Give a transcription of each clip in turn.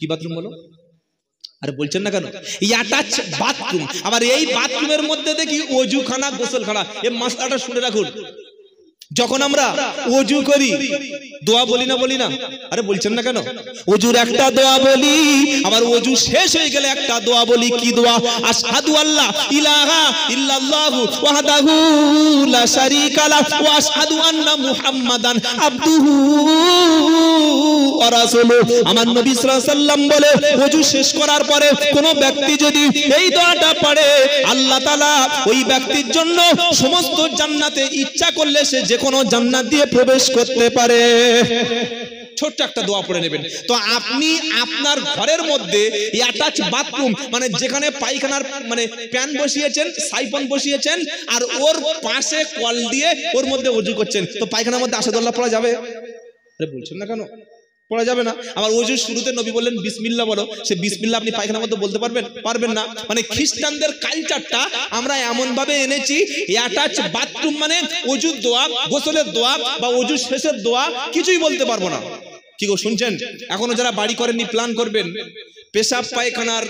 কি বাথরুম বলো? আরে বলছেন না কেন? Attach bathroom. আবার এই বাথরুমের মধ্যে দেখি ওযুখানা, গোসলখানা। এই মাসলাটা শুনে রাখুন। যখন আমরা ওযু করি দোয়া বলি না, বলি না? আরে বলছেন না কেন? ওযুর একটা দোয়া বলি, আবার ওযু শেষ হয়ে গেলে একটা দোয়া বলি। কি দোয়া? আশহাদু আল্লা ইলাহা ইল্লাল্লাহু ওয়াহদাহু লা শারীকা লাহু ওয়া আশহাদু আন্না মুহাম্মাদান আবদুহু ওয়া রাসূলুহু। আমার নবী সাল্লাল্লাহু আলাইহি ওয়াসাল্লাম বলে, ওযু শেষ করার পরে কোন ব্যক্তি যদি এই দোয়াটা পড়ে, আল্লাহ তাআলা ওই ব্যক্তির জন্য সমস্ত জান্নাতে ইচ্ছা করলে সে যে কোনো জান্নাত দিয়ে প্রবেশ করতে পারে। ছোট্ট একটা দোয়া পড়ে নেবেন। তো আপনি আপনার ঘরের মধ্যে অ্যাটাচ বাথরুম, মানে যেখানে পায়খানার মানে প্যান বসিয়েছেন, সাইফন বসিয়েছেন, আর ওর পাশে কল দিয়ে ওর মধ্যে ওযু করছেন, তো পায়খানার মধ্যে আসাদুল্লাহ পড়া যাবে? আরে বলছেন না কেন? পড়া যাবে না। আবার ওযুর শুরুতে নবী বললেন বিসমিল্লাহ বলো, সে বিসমিল্লাহ আপনি পায়খানার মধ্যে বলতে পারবেন? পারবেন না। মানে খ্রিস্টানদের কালচারটা আমরা এমন ভাবে এনেছি, অ্যাটাচ বাথরুম মানে ওযুর দোয়া, গোসলের দোয়া বা ওযু শেষের দোয়া কিছুই বলতে পারবো না। কি গো শুনছেন? এখনো যারা বাড়ি করেননি প্ল্যান করবেন, পেশাব পায়খানার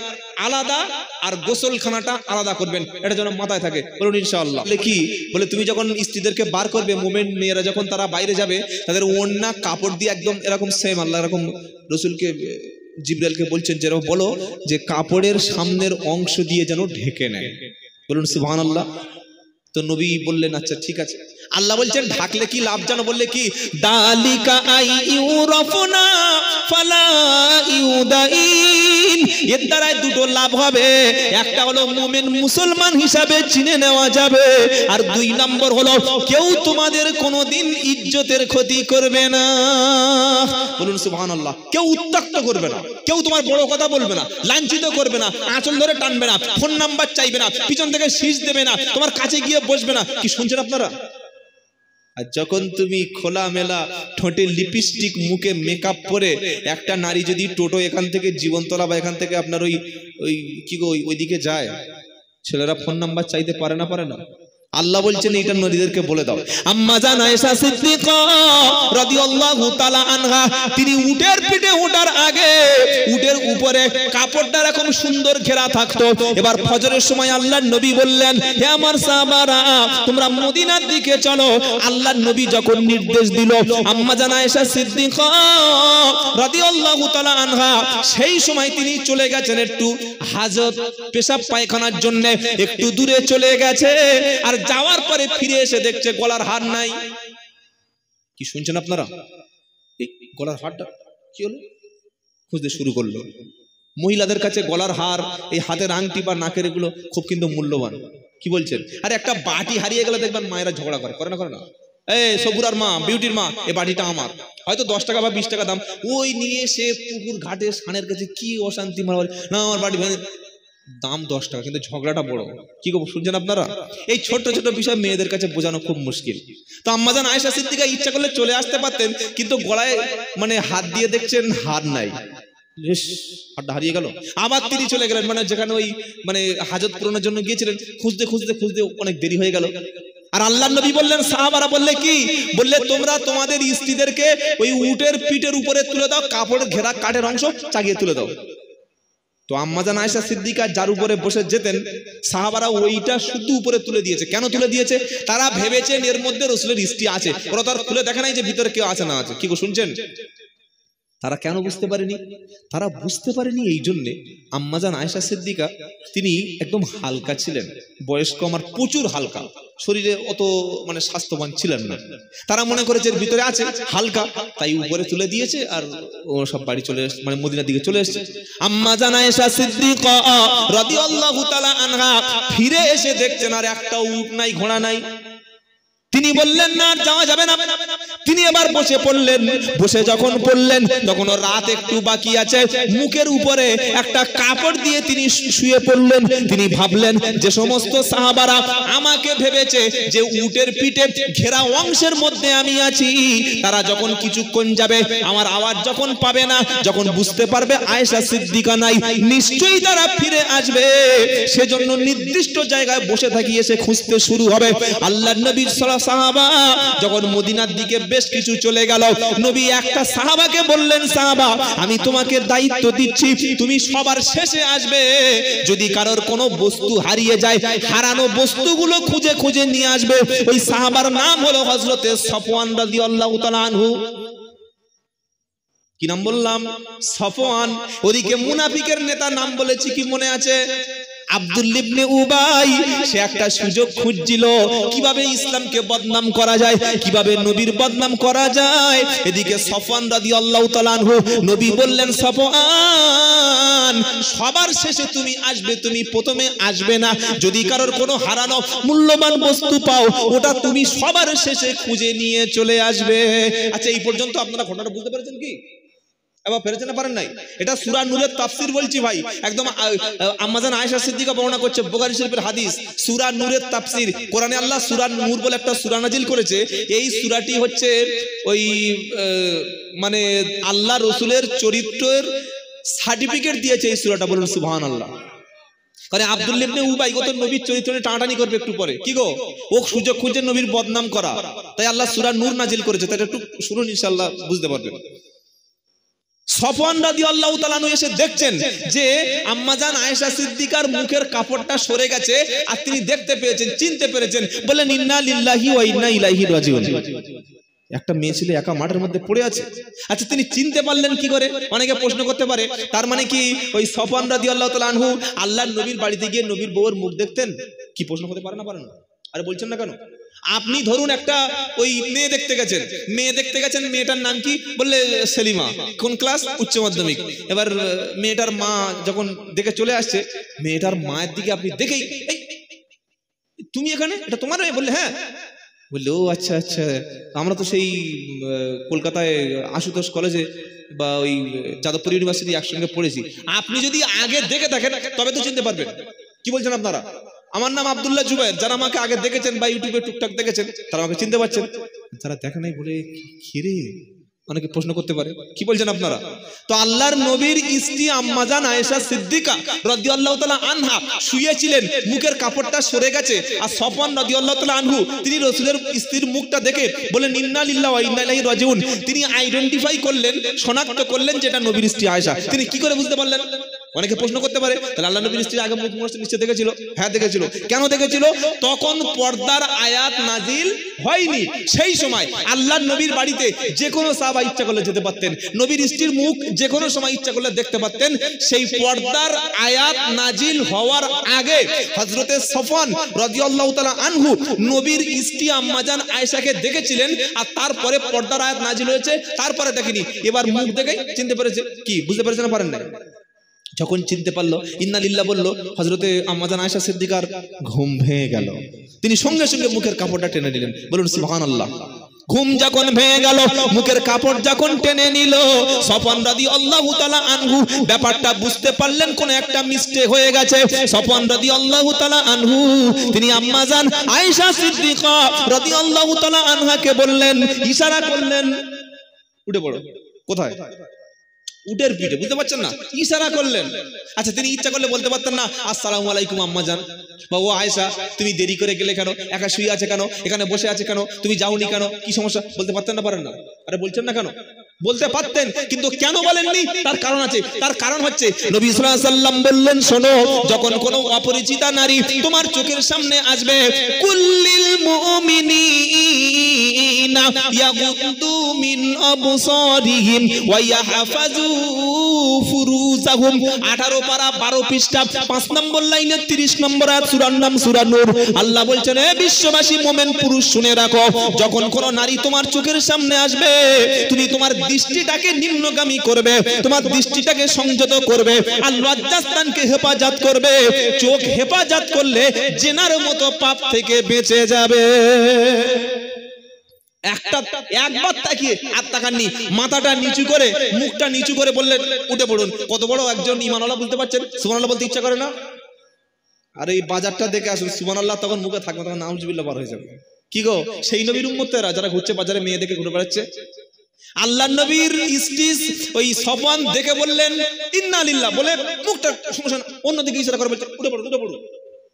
আলাদা আর গোসলখানাটা আলাদা করবেন, এটা যেন মাথায় থাকে। বলুন ইনশাআল্লাহ। কি বলে, তুমি যখন স্ত্রীদেরকে বার করবে, মোমেন্ট মেয়েরা যখন তারা বাইরে যাবে, তাদের ওড়না কাপড় দিয়ে একদম এরকম সেম আল্লাহ এরকম রসুলকে জিবরাইলকে বলছেন যেন বলো যে কাপড়ের সামনের অংশ দিয়ে যেন ঢেকে নেয়। বলুন সুবহানাল্লাহ। তো নবী বললেন আচ্ছা ঠিক আছে। আল্লাহ বলছেন ঢাকলে কি লাভ জানো? বললে কি, দালিকা আইউরাফুনা ফালা ইউদাইন। এর দ্বারাই দুটো লাভ হবে। একটা হলো মুমিন মুসলমান হিসাবে চিনে নেওয়া যাবে, আর দুই নম্বর হলো কেউ তোমাদের কোনোদিন ইজ্জতের ক্ষতি করবে না। বলুন সুবহানাল্লাহ। কেউ উত্ত্যক্ত করবে না, কেউ তোমার বড় কথা বলবে না, লাঞ্ছিত করবে না, আঁচল ধরে টানবে না, ফোন নাম্বার চাইবে না, পিছন থেকে শীষ দেবে না, তোমার কাছে গিয়ে বসবে না। কি শুনছেন আপনারা? আর যখন তুমি খোলামেলা ঠোঁটে লিপস্টিক, মুখে মেকআপ পরে একটা নারী যদি টোটো এখান থেকে জীবনতলা বা এখান থেকে আপনার ওই কি গো ওইদিকে যায়, ছেলেরা ফোন নাম্বার চাইতে পারে না? পারে না। আল্লাহ বলছেন এইটা নদীদেরকে বলে দাও। আম্মা জান আয়েশা সিদ্দিকা রাদিয়াল্লাহু তাআলা আনহা, তিনি উটের পিঠে ওঠার আগে উটের উপরে কাপড়টা এরকম সুন্দর ঘেরা থাকতো। এবার ফজরের সময় আল্লাহর নবী বললেন, হে আমার সাহাবারা, তোমরা মদিনার দিকে চলো। আল্লাহর নবী যখন নির্দেশ দিল, আম্মা জান আয়েশা সিদ্দিকা রাদিয়াল্লাহু তাআলা আনহা সেই সময় তিনি চলে গেছেন একটু হাজত, পেশাব পায়খানার জন্য একটু দূরে চলে গেছে। আর যাওয়ার পরে ফিরে এসে দেখছে গলার হার নাই। কি শুনছেন আপনারা? এই গলার হারটা কি হলো? খুঁজতে শুরু করলো। মহিলাদের কাছে গলার হার, এই হাতের আংটি বা নাকের, এগুলো খুব কিন্তু মূল্যবান। কি বলছেন? আর একটা বাটি হারিয়ে গেলে দেখবেন মায়েরা ঝগড়া করে না? করে না? এই সবুরার মা, বিউটির মা, এই বাটিটা আমার, হয়তো 10 টাকা বা 20 টাকা দাম, ওই নিয়ে সে পুকুর ঘাটে সানের কাছে কি অশান্তি মারা, না আমার বাটি দাম 10 টাকা, কিন্তু ঝগড়াটা বড়। কি গো শুনছেন আপনারা? এই ছোট ছোট বিষয় মেয়েদের কাছে বোঝানো খুব মুশকিল। তো আম্মা জান আয়েশা সিদ্দিকা ইচ্ছা করলে চলে আসতে পারতেন, কিন্তু গলায় মানে হাত দিয়ে দেখছেন হার নাই, হাতটা হারিয়ে গেল। আবার তিনি চলে গেলেন, মানে যেখানে ওই মানে হাজত পূরণের জন্য গিয়েছিলেন, খুঁজতে খুঁজতে খুঁজতে অনেক দেরি হয়ে গেল। আর আল্লাহর নবী বললেন, সাহাবারা বললে কি, বললে তোমরা তোমাদের স্ত্রীদেরকে ওই উটের পিঠের উপরে তুলে দাও, কাপড়ের ঘেরা কাঠের অংশ চাগিয়ে তুলে দাও। তো আম্মা জান আয়েশা সিদ্দিকা যার উপরে বসে যেতেন, সাহাবারা ওইটা শুধু উপরে তুলে দিয়েছে। কেন তুলে দিয়েছে? তারা ভেবেছেন এর মধ্যে রাসূলের স্ত্রী আছে, ওরা তো আর খুলে দেখে নাই যে ভিতরে কেউ আছে না আছে। কি গো শুনছেন? তারা কেন বুঝতে পারেনি? তারা বুঝতে পারেনি এই জন্যে, আম্মা জান আয়েশা সিদ্দিকা তিনি একদম হালকা ছিলেন, বয়স্ক আমার প্রচুর হালকা, শরীরে অত মানে স্বাস্থ্যবান ছিলেন না। তারা মনে করেছে এর ভিতরে আছে, হালকা, তাই উপরে তুলে দিয়েছে, আর ও সব বাড়ি চলে এসেছে, মানে মদিনার দিকে চলে এসেছে। আম্মা জান আয়েশা সিদ্দিকা রাদিয়াল্লাহু তাআলা আনহা ফিরে এসে দেখছেন আর একটা উট নাই, ঘোড়া নাই। তিনি বললেন না, যাওয়া যাবে না। তিনি এবার বসে পড়লেন। বসে যখন পড়লেন, তখন রাত একটু বাকি আছে, মুখের উপরে একটা কাপড় দিয়ে তিনি শুয়ে পড়লেন। তিনি ভাবলেন যে সমস্ত সাহাবারা আমাকে ভেবেছে যে উটের পিঠে ঘেরা অংশের মধ্যে আমি আছি, তারা যখন কিছুক্ষণ যাবে, আমার আওয়াজ যখন পাবে না, যখন বুঝতে পারবে আয়েশা সিদ্দিকা নাই, নিশ্চয়ই তারা ফিরে আসবে। সেজন্য নির্দিষ্ট জায়গায় বসে থাকি, এসে খুঁজতে শুরু হবে। আল্লাহর নবী সাহাবা যখন মদিনার দিকে বেশ কিছু চলে গেল। নবী একটা সাহাবাকে বললেন, সাহাবা আমি তোমাকে দায়িত্ব দিচ্ছি, তুমি সবার শেষে আসবে। যদি কারোর কোনো বস্তু হারিয়ে যায়, হারানো বস্তুগুলো খুঁজে খুঁজে নিয়ে আসবে। ওই সাহাবার নাম হলো হযরতে সফওয়ান রাদিয়াল্লাহু তাআলা আনহু। কি নাম বললাম? সফওয়ান। ওদিকে মুনাফিকের নেতা নাম বলেছি, কি মনে আছে? আব্দুল্লাহ ইবনে উবাই। সে একটা সুযোগ খুঁজছিল কিভাবে ইসলামকে বদনাম করা যায়, কিভাবে নবীর বদনাম করা যায়। এদিকে সফওয়ান রাদিয়াল্লাহু তাআলা আনহু, নবী বললেন সফওয়ান সবার শেষে তুমি আসবে, তুমি প্রথমে আসবে না। যদি কারোর কোনো হারানো মূল্যবান বস্তু পাও, ওটা তুমি সবার শেষে খুঁজে নিয়ে চলে আসবে। আচ্ছা, এই পর্যন্ত আপনারা ঘটনাটা বুঝতে পেরেছেন কি? এবার ফেরেছেন না পারেন নাই? এটা সূরা নূরের তাফসীর বলছি ভাই, একদম আম্মাজান আয়েশা সিদ্দিকা বর্ণনা করছে, বুখারী শরীফের হাদিস। সূরা নূরের তাফসীর, কোরআনে আল্লাহ সূরা নূর বলে একটা সূরা নাজিল করেছে। এই সূরাটি হচ্ছে ওই মানে আল্লাহ রাসূলের চরিত্রের সার্টিফিকেট দিয়েছে এই সূরাটা। বলুন সুবহানাল্লাহ। কারণ আব্দুল্লাহ ইবনে উবাই তো নবীর চরিত্রে টানাটানি করবে একটু পরে, কি গো, ও সুযোগ খুঁজে নবীর বদনাম করা, তাই আল্লাহ সূরা নূর নাজিল করেছে। তাই একটু শুনুন, ইনশাআল্লাহ বুঝতে পারবেন। সফওয়ান রাদিয়াল্লাহু তাআলা আনহু এসে দেখছেন যে আম্মাজান আয়েশা সিদ্দিকার মুখের কাপড়টা সরে গেছে, আর তিনি দেখতে পেয়েছেন, চিনতে পেরেছেন। বলেন ইন্না লিল্লাহি ওয়া ইন্না ইলাইহি রাজিউন। একটা মেয়ে ছেলে একা মাঠের মধ্যে পড়ে আছে। আচ্ছা, তিনি চিনতে পারলেন কি করে? অনেকে প্রশ্ন করতে পারে, তার মানে কি ওই সফওয়ান রাদিয়াল্লাহু তাআলা আনহু আল্লাহর নবীর বাড়িতে গিয়ে নবীর বউয়ের মুখ দেখতেন? কি প্রশ্ন হতে পারে না? পারে না? আরে বলছেন না কেন? আপনি ধরুন একটা ওই মেয়ে দেখতে গেছেন, মেয়েটার নাম কি? বললে সেলিমা। কোন ক্লাস? উচ্চ মাধ্যমিক। এবার মেয়েটার মা যখন দেখে চলে আসছে, মেয়েটার মায়ের দিকে আপনি দেখেই, তুমি এখানে, এটা তোমার মেয়ে? বললে হ্যাঁ। বললে ও আচ্ছা আচ্ছা, আমরা তো সেই কলকাতায় আশুতোষ কলেজে বা ওই যাদবপুর ইউনিভার্সিটি একসঙ্গে পড়েছি। আপনি যদি আগে দেখে থাকেন তবে তো চিনতে পারবেন। কি বলছেন আপনারা? আমার নাম আব্দুল্লাহ জুবায়ের। যারা আমাকে আগে দেখেছেন বা ইউটিউবে টুকটাক দেখেছেন, তারা আমাকে চিনতে পারছেন। যারা দেখে নাই বলে খিরে, অনেকে প্রশ্ন করতে পারে, কি বলছেন আপনারা? তো আল্লাহর নবীর স্ত্রী আম্মাজান আয়েশা সিদ্দিকা রাদিয়াল্লাহু তাআলা আনহা শুয়েছিলেন, মুখের কাপড়টা সরে গেছে। আর সফওয়ান রাদিয়াল্লাহু তাআলা আনহু তিনি রাসূলের স্ত্রীর মুখটা দেখে বলেন ইন্না লিল্লাহি ওয়া ইন্না ইলাইহি রাজিউন। তিনি আইডেন্টিফাই করলেন, শনাক্ত করলেন যেটা নবীর স্ত্রী আয়েশা। তিনি কি করে বুঝতে পারলেন? অনেকে প্রশ্ন করতে পারে, তাহলে আল্লাহ নবীর স্ত্রী আগে মুখ নিশ্চয় দেখেছিল? হ্যাঁ দেখেছিল। কেন দেখেছিল? তখন পর্দার আয়াত নাজিল হয়নি। সেই সময় আল্লাহর নবীর বাড়িতে যে কোনো সাহাবা ইচ্ছা করলে যেতে পারতেন, নবীর স্ত্রীর মুখ যে কোনো সময় ইচ্ছা করলে দেখতে পারতেন। সেই পর্দার আয়াত নাজিল হওয়ার আগে হযরতে সফওয়ান রাদিয়াল্লাহু তাআলা আনহু নবীর স্ত্রী আম্মাজান আয়েশাকে দেখেছিলেন, আর তারপরে পর্দার আয়াত নাজিল হয়েছে, তারপরে দেখেনি। এবার মুখ দেখেই চিনতে পেরেছে। কি বুঝতে পেরেছেন না পারেন না? যখন চিনতে পারলো, ইন্না লিল্লাহ বলল, হযরতে আম্মাজান আয়েশা সিদ্দিকার ঘুম ভেঙে গেল। তিনি সঙ্গে সঙ্গে মুখের কাপড়টা টেনে নিলেন। বলুন সুবহানাল্লাহ। ঘুম যখন ভেঙে গেল, মুখের কাপড় যখন টেনে নিল, সফওয়ান রাদিয়াল্লাহু তাআলা আনহু ব্যাপারটা বুঝতে পারলেন কোন একটা মিস্টেক হয়ে গেছে। সফওয়ান রাদিয়াল্লাহু তাআলা আনহু তিনি আম্মাজান আয়েশা সিদ্দিকা রাদিয়াল্লাহু তাআলা আনহাকে বললেন, ইশারা করলেন, উঠে পড়ো। কোথায়? উটের পিঠে। বুঝতে পারছেন না? ইশারা করলেন। আচ্ছা, তিনি ইচ্ছা করলে বলতে পারতেন না আসসালামু আলাইকুম আম্মাজান, বা ও আয়েশা তুমি দেরি করে গেলে কেন? একা শুয়ে আছে কেন? এখানে বসে আছে কেন? তুমি যাওনি কেন? কি সমস্যা? বলতে পারতেন না পারেন না? আরে বলছেন না কেন? বলতে পারতেন, কিন্তু কেন বলেননি? তার কারণ আছে। তার কারণ হচ্ছে নবী সাল্লাল্লাহু আলাইহি ওয়াসাল্লাম বললেন, শোনো, যখন কোনো অপরিচিতা নারী তোমার চোখের সামনে আসবে, কুল্লিল মুমিনিনা ইয়াগুদ্দু মিন আবসারিহিম ওয়া ইয়াহফাজু ফুরুজাহুম। 18 পারা 12 পৃষ্ঠা 5 নম্বর লাইনে 30 নম্বর আয়াত, সূরার নাম সূরা নূর। আল্লাহ বলছেন, হে বিশ্ববাসী মুমিন পুরুষ শুনে রাখো, যখন কোন নারী তোমার চোখের সামনে আসবে, তুমি তোমার দৃষ্টিটাকে নিম্নগামী করবে, তোমার দৃষ্টিটাকে সংযত করবে, আর লজ্জাস্থানকে হেফাজত করবে। চোখ হেফাজত করলে জেনার মতো পাপ থেকে বেঁচে যাবে। একবার তাকিয়ে আর তাকাননি, মাথাটা নিচু করে মুখটা নিচু করে বললেন, উঠে পড়ুন। কত বড় একজন ঈমানওয়ালা, বুঝতে পারছেন? সুবহানাল্লাহ বলতে ইচ্ছা করে না? আর এই বাজারটা দেখে আসুন, সুবহানাল্লাহ তখন মুখে থাকবে, তখন নাউজুবিল্লাহ বার হয়ে যাবে। কি গো, সেই নবীর উম্মতেরা যারা ঘুরছে বাজারে, মেয়ে দেখে ঘুরে বেড়াচ্ছে। আল্লাহর নবীর স্ত্রী ওই সফওয়ান দেখে বললেন ইন্না লিল্লাহ, বলে মুখটা সমস্যা অন্যদিকে ইশারা করে বলছে, উঠে পড়ো, উঠে পড়ো,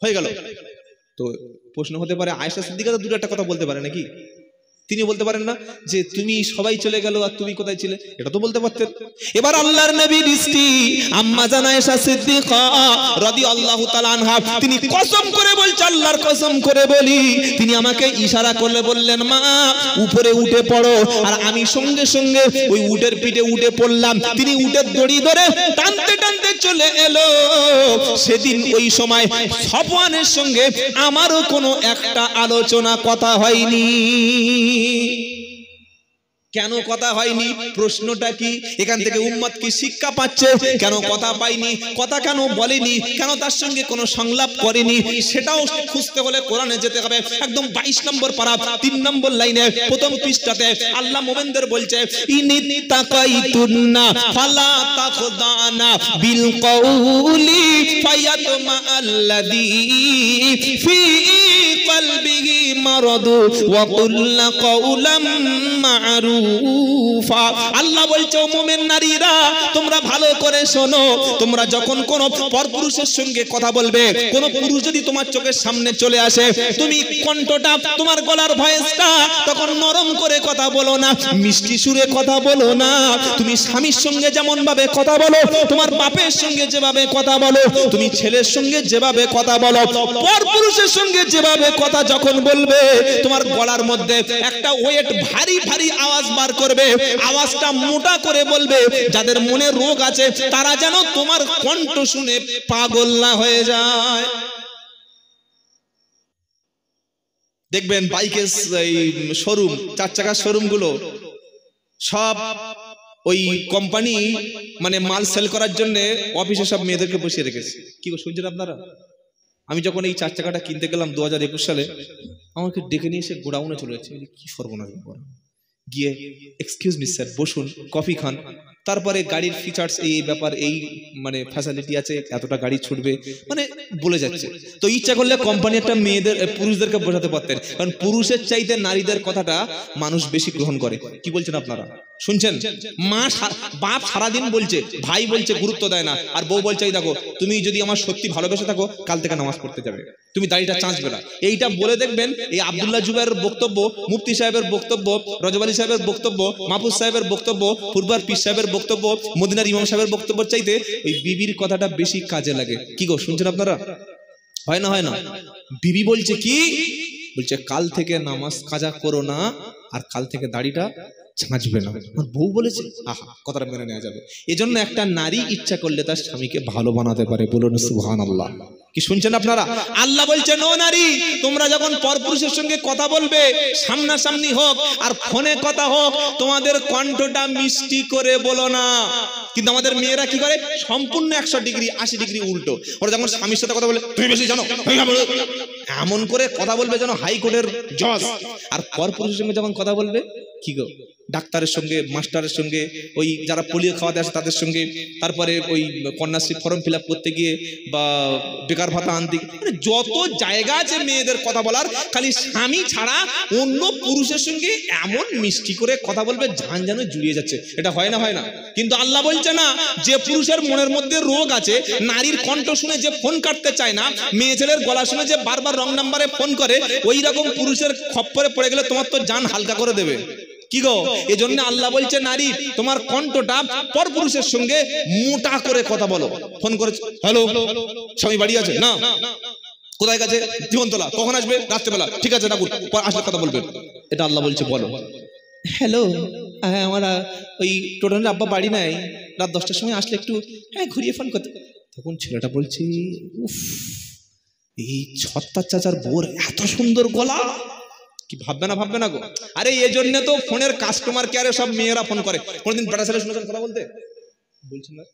হয়ে গেল। তো প্রশ্ন হতে পারে, আয়েশা সিদ্দিকা তো দুটো একটা কথা বলতে পারে নাকি? তিনি বলতে পারেন না যে তুমি সবাই চলে গেল আর তুমি কোথায় ছিলে, এটা তো বলতে পারতেন। এবার আল্লাহর নবীর স্ত্রী আম্মা জান আয়েশা সিদ্দিকা রাদিয়াল্লাহু তাআলা আনহা তিনি কসম করে বলছে, আল্লাহর কসম করে বলি, তিনি আমাকে ইশারা করলে বললেন মা উপরে উঠে পড়ো, আর আমি সঙ্গে সঙ্গে ওই উটের পিঠে উঠে পড়লাম। তিনি উটের দড়ি ধরে টানতে টানতে চলে এলো। সেদিন ওই সময় সফওয়ানের সঙ্গে আমারও কোনো একটা আলোচনা কথা হয়নি। কেন কথা হয়নি? প্রশ্নটা কি? এখান থেকে উম্মত কি শিক্ষা পাচ্ছে? কেন কথা পাইনি, কথা কেন বলেনি, কেন তার সঙ্গে কোনো সংলাপ করেনি, সেটাও খুঁজতে হলে কোরআনে যেতে হবে। একদম 22 নম্বর পারা 3 নম্বর লাইনে প্রথম পৃষ্ঠাতে আল্লাহ মোমেনদের বলছে, ইনিত্তাকাইতুন্না ফালা তাখদানা বিল কওলি ফায়াতমা আল্লাযী ফি কলবিহি মারাদু ওয়া কুল্লা কওলাম মারুফা। আল্লাহ বলছে, ও মুমিন নারীরা তোমরা ভালো করে শোনো, তোমরা যখন কোন পরপুরুষের সঙ্গে কথা বলবে, কোন পুরুষ যদি তোমার চোখের সামনে চলে আসে, তুমি কণ্ঠটা, তোমার গলার ভয়েসটা তখন নরম করে কথা বলো না, মিষ্টি সুরে কথা বলো না। তুমি স্বামীর সঙ্গে যেমন ভাবে কথা বলো, তোমার বাপের সঙ্গে যেভাবে কথা বলো, তুমি ছেলের সঙ্গে যেভাবে কথা বলো, পরপুরুষের সঙ্গে যেভাবে কথা যখন বলবে, তোমার গলার মধ্যে একটা ওয়েট ভারী ভারী আওয়াজ বার করবে, আওয়াজটা মোটা করে বলবে। যাদের মনে রোগ আছে তারা যেন তোমার কণ্ঠ শুনে পাগল না হয়ে যায়। দেখবেন বাইকের এই শোরুম, 4 চাকার শোরুম গুলো সব ওই কোম্পানি মানে মাল সেল করার জন্য অফিসে সব মেয়েদেরকে বসিয়ে রেখেছে। কি শুনছেন আপনারা? আমি যখন এই 4 চাকাটা কিনতে গেলাম 2021 সালে, আমাকে ডেকে নিয়ে এসে গোডাউনে চলে যাচ্ছে। কি সর্বনাশ! গিয়ে এক্সকিউজ মি স্যার, বসুন, কফি খান, তারপরে গাড়ির ফিচার্স এই ব্যাপার, এই মানে ফ্যাসিলিটি আছে, এতটা গাড়ি ছুটবে, মানে বলে যাচ্ছে। তো ইচ্ছা করলে কোম্পানি একটা মেয়েদের পুরুষদেরকে বোঝাতে পারতেন, কারণ পুরুষের চাইতে নারীদের কথাটা মানুষ বেশি গ্রহণ করে। কি বলছেন আপনারা? শুনছেন? মা বাপ সারাদিন বলছে, ভাই বলছে, গুরুত্ব দেয় না, আর বউ বলছে এই দেখো তুমি যদি আমার সত্যি ভালোবেসে থাকো কাল থেকে নামাজ পড়তে যাবে, তুমি দাড়িটা চাঁচবে না। এইটা বলে দেখবেন এই আব্দুল্লাহ জুবাইরের বক্তব্য, মুফতি সাহেবের বক্তব্য, রজব আলী সাহেবের বক্তব্য, মাহফুজ সাহেবের বক্তব্য, পূর্বার পীর সাহেবের বক্তব্য, মদিনার ইমাম সাহেবের বক্তব্য চাইতে ওই বিবির কথাটা বেশি কাজে লাগে। কি গো শুনছেন আপনারা? হয় না? হয় না? বিবি বলছে কি? বলছে কাল থেকে নামাজ কাজা করো না, আর কাল থেকে দাড়িটা ছাঁচবে না। বউ বলেছে, আহা, কথাটা মেনে নেওয়া যাবে। এজন্য একটা নারী ইচ্ছা করলে তার স্বামীকে ভালো বানাতে পারে। বলুন সুবহানাল্লাহ। কি শুনছেন আপনারা? আল্লাহ বলছেন, ও নারী, তোমরা যখন পরপুরুষের সঙ্গে কথা বলবে, সামনাসামনি হোক আর ফোনে কথা হোক, তোমাদের কণ্ঠটা মিষ্টি করে বলো না। কিন্তু আমাদের মেয়েরা কি করে? সম্পূর্ণ 100 ডিগ্রি 80 ডিগ্রি উল্টো। ওরা যখন স্বামীর সাথে কথা বলে, তুমি বেশি জানো, এমন করে কথা বলবে যেন হাইকোর্টের জজ। আর পরপুরুষের সঙ্গে যখন কথা বলবে, কি গো, ডাক্তারের সঙ্গে, মাস্টারের সঙ্গে, ওই যারা পোলিও খাওয়াতে আসে তাদের সঙ্গে, তারপরে ওই কন্যাশ্রী ফর্ম ফিল আপ করতে গিয়ে, বা বেকার ভাতা আনতে, মানে যত জায়গা আছে মেয়েদের কথা বলার, খালি স্বামী ছাড়া অন্য পুরুষের সঙ্গে এমন মিষ্টি করে কথা বলবে জান যেন জুড়িয়ে যাচ্ছে। এটা হয় না? হয় না? কিন্তু আল্লাহ বলছে না, যে পুরুষের মনের মধ্যে রোগ আছে, নারীর কণ্ঠ শুনে যে ফোন কাটতে চায় না, মেয়ে ছেলের গলা শুনে যে বারবার রং নাম্বারে ফোন করে, ওই রকম পুরুষের খপ্পরে পড়ে গেলে তোমার তো জান হালকা করে দেবে। কি গো, এজন্য আল্লাহ বলছে, নারী তোমার কণ্ঠটা পরপুরুষের সঙ্গে মোটা করে কথা বলো। ফোন করে, হ্যালো স্বামী বাড়ি আছে? না। কোথায় গেছে? জীবনতলা। কখন আসবে? রাত্রেবেলা। ঠিক আছে ডাকুন, আসলে কথা বলবেন। এটা আল্লাহ বলছে বলো। হ্যালো, হ্যাঁ আমার ওই টোটালের আব্বা বাড়ি নাই, রাত 10টার সময় আসলে একটু ঘুরিয়ে ফোন করতে। তখন ছেলেটা বলছে, উফ, এই ছত্তার চাচার বোর এত সুন্দর গলা, কি ভাববে না গো? আরে এই জন্য তো ফোনের কাস্টমার কেয়ারে সব মেয়েরা ফোন করে। কোনদিন বেটা ছেলে শুনেছেন কথা বলতে? বলছেন না?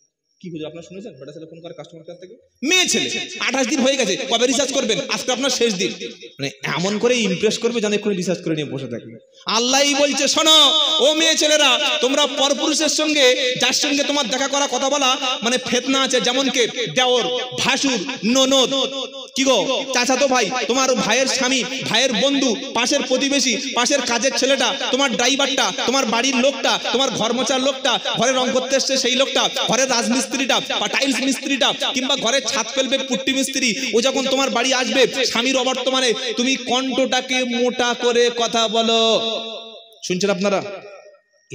কি বুঝে আপনারা শুনেছেন? বেটা ছেলে ফোন করে কাস্টমার কেয়ার থেকে। মেয়ে ছেলে 28 দিন হয়ে গেছে, কবে রিচার্জ করবেন? আজকে আপনার শেষ দিন। মানে এমন করে ইমপ্রেস করবে যেন এক্ষুনি রিচার্জ করে নিয়ে বসে থাকবে। আল্লাহই বলছে, শোনো ও মেয়ে ছেলেরা, তোমরা পরপুরুষের সঙ্গে, যার সঙ্গে তোমার দেখা করা কথা বলা মানে ফিতনা আছে, যেমন কে দেওর, ভাসুর, ননদ, কি গো চাচাতো ভাই, তোমার ভাইয়ের স্বামী, ভাইয়ের বন্ধু, পাশের প্রতিবেশী, পাশের কাজের ছেলেটা, তোমার ড্রাইভারটা, তোমার বাড়ির লোকটা, তোমার ঘর মোছার লোকটা, ঘরে রং করতে এসছে সেই লোকটা, ঘরের রাজমিস্ত্রিটা বা টাইলস মিস্ত্রিটা, কিংবা ঘরে ছাদ ফেলবে পুট্টি মিস্ত্রি, ও যখন তোমার বাড়ি আসবে স্বামীর অবর্তমানে, তুমি কণ্ঠটাকে মোটা করে কথা বলো। শুনছেন আপনারা?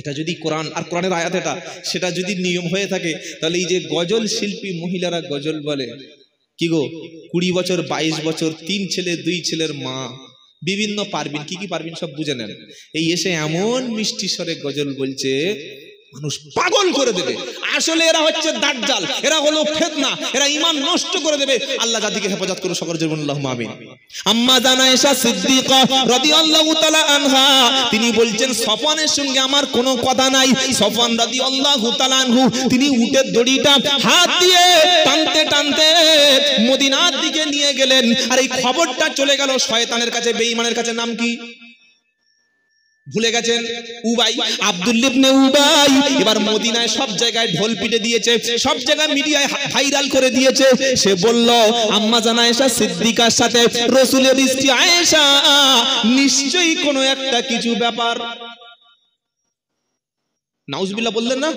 এটা যদি কোরআন আর কোরআনের আয়াত এটা সেটা যদি নিয়ম হয়ে থাকে, তাহলে এই যে গজল শিল্পী মহিলারা গজল বলে, কি গো 20 বছর 22 বছর 3 ছেলে 2 ছেলের মা, বিভিন্ন পারবিন, কি কি পারবিন সব বুঝে নেন, এই এসে এমন মিষ্টি স্বরে গজল বলছে মানুষ পাগল করে দেবে। আসলে এরা হচ্ছে দাজ্জাল, এরা হলো ফিতনা, এরা ঈমান নষ্ট করে দেবে। আল্লাহ জাতিকে হেফাজত করুন, সকলে বলুন আল্লাহুম্মা আমিন। আম্মা জানা আয়েশা সিদ্দিকা রাদিয়াল্লাহু তাআলা আনহা তিনি বলছেন সফওয়ানের সঙ্গে আমার কোনো কথা নাই। সফওয়ান রাদিয়াল্লাহু তাআলা আনহু তিনি উটের দড়িটা হাত দিয়ে টানতে টানতে মদিনার দিকে নিয়ে গেলেন, আর এই খবরটা চলে গেল শয়তানের কাছে, বেঈমানের কাছে। নাম কি ভুলে গেছেন? উবাই, আব্দুল্লাহ ইবনে উবাই। এবার মদিনায় সব জায়গায় ঢোল পিটে দিয়েছে, সব জায়গায় মিডিয়ায় ভাইরাল করে দিয়েছে। সে বলল আম্মা জানা আয়েশা সিদ্দিকার সাথে রাসূলের স্ত্রী আয়েশা নিশ্চয়ই কোনো একটা কিছু ব্যাপার। নাউজুবিল্লাহ বললেন না?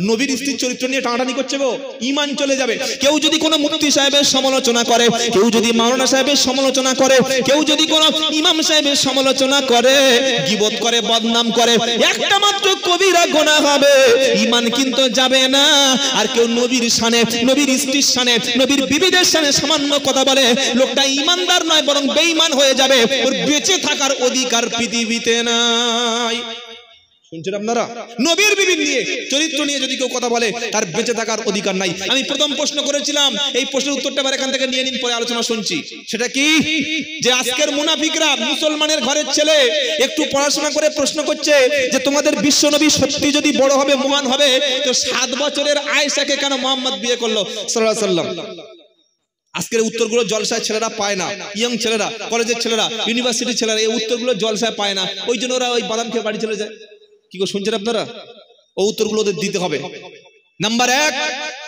নবীর স্ত্রীর চরিত্র নিয়ে টানাটানি করছে গো, ঈমান চলে যাবে। কেউ যদি কোনো মুফতি সাহেবের সমালোচনা করে, কেউ যদি মাওলানা সাহেবের সমালোচনা করে, কেউ যদি কোনো ইমাম সাহেবের সমালোচনা করে, গীবত করে, বদনাম করে, একটা মাত্র কবিরা গুনাহ হবে, ঈমান কিন্তু যাবে না। আর কেউ নবীর শানে, নবীর স্ত্রীর শানে, নবীর বিবিদের শানে সামান্য কথা বলে, লোকটা ঈমানদার নয় বরং বেঈমান হয়ে যাবে। ওর বেঁচে থাকার অধিকার পৃথিবীতে নাই। শুনছেন আপনারা? নবীর বিবি নিয়ে, চরিত্র নিয়ে যদি কেউ কথা বলে তার বেঁচে থাকার অধিকার নাই। আমি প্রথম প্রশ্ন করেছিলাম, এই প্রশ্নের উত্তরটা আবার এখান থেকে নিয়ে নিন, পরে আলোচনা শুনছি। সেটা কি যে আজকের মুনাফিকরা মুসলমানের ঘরের ছেলে একটু পড়াশোনা করে প্রশ্ন করছে যে তোমাদের বিশ্ব নবী সত্যি যদি বড় হবে, মহান হবে, তো 7 বছরের আয়েশাকে কেন মুহাম্মদ বিয়ে করলো সাল্লাল্লাহু আলাইহি ওয়াসাল্লাম? আজকের উত্তরগুলো জলসায় ছেলেরা পায় না, ইয়ং ছেলেরা, কলেজের ছেলেরা, ইউনিভার্সিটির ছেলেরা এই উত্তরগুলো জলসায় পায় না, ওই জন্য ওরা ওই বাদাম খেয়ে বাড়ি চলে যায়। কি গো শুনছেন আপনারা? ও উত্তরগুলো ওদের দিতে হবে। নাম্বার 1,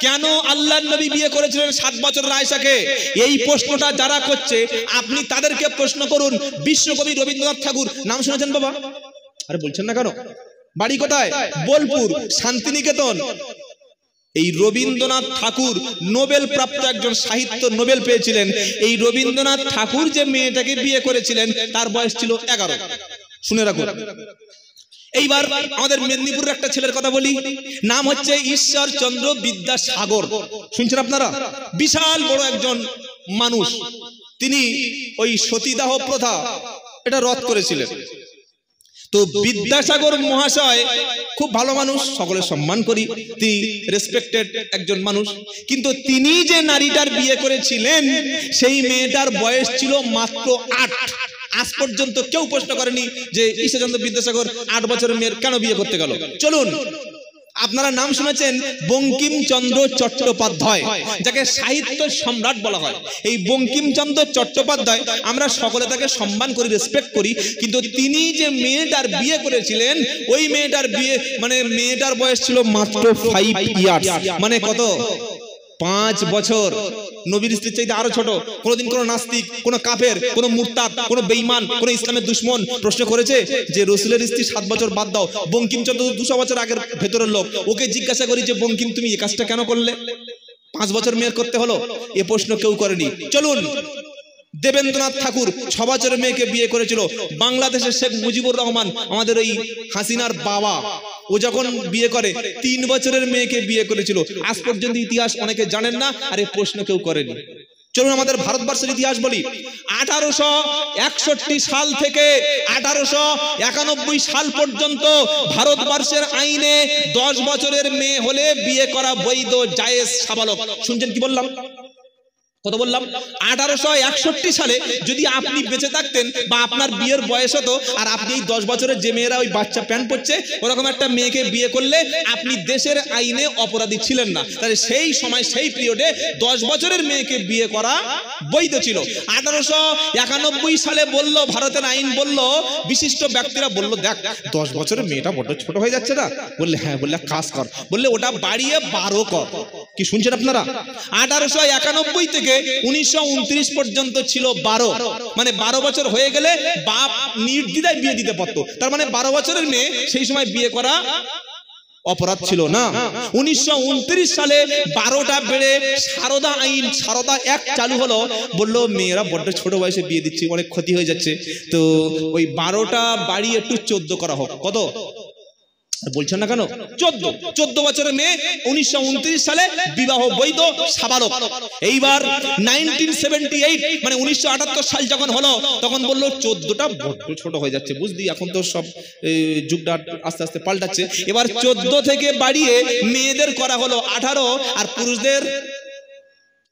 কেন আল্লাহর নবী বিয়ে করেছিলেন 7 বছরের আয়েশাকে? এই প্রশ্নটা যারা করছে আপনি তাদেরকে প্রশ্ন করুন। বিশ্বকবি রবীন্দ্রনাথ ঠাকুর নাম শুনেছেন বাবা? আরে বলছেন না কেন? বাড়ি কোথায়? বোলপুর, শান্তিনিকেতন। এই রবীন্দ্রনাথ ঠাকুর নোবেল প্রাপ্ত একজন সাহিত্য নোবেল পেয়েছিলেন। এই রবীন্দ্রনাথ ঠাকুর যে মেয়েটাকে বিয়ে করেছিলেন তার বয়স ছিল 11। শুনে রাখুন। এইবার আমাদের মেদিনীপুরের একটা ছেলের কথা বলি, নাম হচ্ছে ঈশ্বরচন্দ্র বিদ্যাসাগর। শুনছেন আপনারা? বিশাল বড় একজন মানুষ। তিনি ওই সতীদাহ প্রথা এটা রদ করেছিলেন। তো বিদ্যাসাগর মহাশয় খুব ভালো মানুষ, সকলে সম্মান করি, তিনি রেসপেক্টেড একজন মানুষ। কিন্তু তিনি যে নারীটার বিয়ে করেছিলেন সেই মেয়েটার বয়স ছিল মাত্র 8। আজ পর্যন্ত কেউ প্রশ্ন করেনি যে ঈশ্বরচন্দ্র বিদ্যাসাগর 8 বছরের মেয়ের কেন বিয়ে করতে গেল। চলুন, আপনারা নাম শুনেছেন বঙ্কিমচন্দ্র চট্টোপাধ্যায়, যাকে সাহিত্য সম্রাট বলা হয়। এই বঙ্কিমচন্দ্র চট্টোপাধ্যায় আমরা সকলে তাকে সম্মান করি, রেসপেক্ট করি, কিন্তু তিনি যে মেয়েটার বিয়ে করেছিলেন ওই মেয়েটার বিয়ে মানে মেয়েটার বয়স ছিল মাত্র 5 ইয়ার্স, মানে কত? 5 বছর। নবীর স্ত্রীর চাইতে আরো ছোট। কোনদিন কোন নাস্তিক, কোন কাফের, কোন মুরতাদ, কোন বেঈমান, কোন ইসলামের দুশমন প্রশ্ন করেছে যে রাসূলের স্ত্রী 7 বছর বাদ দাও, বঙ্কিমচন্দ্র 200 বছর আগের ভেতরের লোক, ওকে জিজ্ঞাসা করি যে বঙ্কিম তুমি এই কাজটা কেন করলে, 5 বছর মেয়ের করতে হলো? এ প্রশ্ন কেউ করেনি। চলুন, দেবেন্দ্রনাথ ঠাকুর 6 বছরের মেয়েকে বিয়ে করেছিল। বাংলাদেশের শেখ মুজিবুর রহমান, আমাদের ওই হাসিনার বাবা, ও যখন বিয়ে করে 3 বছরের মেয়েকে বিয়ে করেছিল। আজ পর্যন্ত ইতিহাস অনেকে জানেন না, আর এই প্রশ্ন কেউ করেনি। চলুন আমাদের ভারতবর্ষের ইতিহাস বলি। 1861 সাল থেকে 1891 সাল পর্যন্ত ভারতবর্ষের আইনে 10 বছরের মেয়ে হলে বিয়ে করা বৈধ, জায়েজ, সাবালক। শুনছেন কি বললাম? কত বললাম? 1861 সালে যদি আপনি বেঁচে থাকতেন বা আপনার বিয়ের বয়স হতো, আর আপনি এই 10 বছরের যে মেয়েরা ওই বাচ্চা প্যান্ট পরছে ওরকম একটা মেয়েকে বিয়ে করলে আপনি দেশের আইনে অপরাধী ছিলেন না। তাহলে সেই সময় সেই পিরিয়ডে 10 বছরের মেয়েকে বিয়ে করা বৈধ ছিল। 1891 সালে বলল, ভারতের আইন বলল, বিশিষ্ট ব্যক্তিরা বলল, দেখ 10 বছরের মেয়েটা বড় ছোট হয়ে যাচ্ছে না। বললে হ্যাঁ, বললে কাজ কর, বললে ওটা বাড়িয়ে 12 কর। কি শুনছেন আপনারা? 1891 থেকে 1929 পর্যন্ত ছিল 12, মানে 12 বছর হয়ে গেলে বাপ নির্দ্বিধায় বিয়ে দিতে পারতো। তার মানে 12 বছরের মেয়ে সেই সময় বিয়ে করা অপরাধ ছিল না। 1929 সালে 12টা বেড়ে সারদা আইন, সারদা অ্যাক্ট চালু হলো। বললো মেয়েরা বড্ড ছোট বয়সে বিয়ে দিচ্ছি, অনেক ক্ষতি হয়ে যাচ্ছে, তো ওই 12টা বাড়িয়ে একটু 14 করা হোক। কত বলছেন না কেন? 14 বছরের মেয়ে 1929 সালে বিবাহ বৈধ, সাবালক। এইবার 1978 মানে 1978 সাল যখন হলো, তখন বললো 14টা বড্ড ছোট হয়ে যাচ্ছে, বুঝলি এখন তো সব যুগটা আস্তে আস্তে পাল্টাচ্ছে। এবার 14 থেকে বাড়িয়ে মেয়েদের করা হলো 18 আর পুরুষদের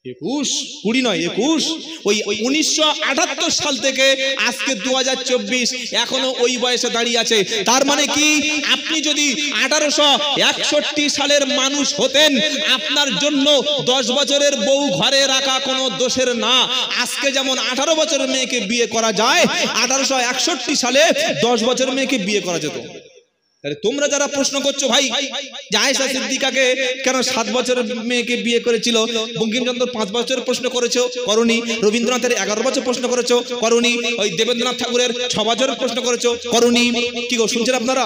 21, 20 নয় 21। ওই 1978 সাল থেকে আজকে 2024 এখনো ওই বয়সে দাঁড়িয়ে আছে। তার মানে কি, আপনি যদি 1861 সালের মানুষ হতেন, আপনার জন্য 10 বছরের বউ ঘরে রাখা কোনো দোষের না। আজকে যেমন 18 বছরের মেয়েকে বিয়ে করা যায়, 1861 সালে 10 বছরের মেয়েকে বিয়ে করা যেত। তোমরা যারা প্রশ্ন করছো ভাই, আয়েশা সিদ্দিকাকে কেন 7 বছরের মেয়েকে বিয়ে করেছিল, বঙ্কিমচন্দ্র 5 বছরের প্রশ্ন করেছো, করনি। রবীন্দ্রনাথের 11 বছর প্রশ্ন করেছো, করনি। ওই দেবেন্দ্রনাথ ঠাকুরের 6 বছরের প্রশ্ন করেছো, করনি। কি গো শুনছেন আপনারা?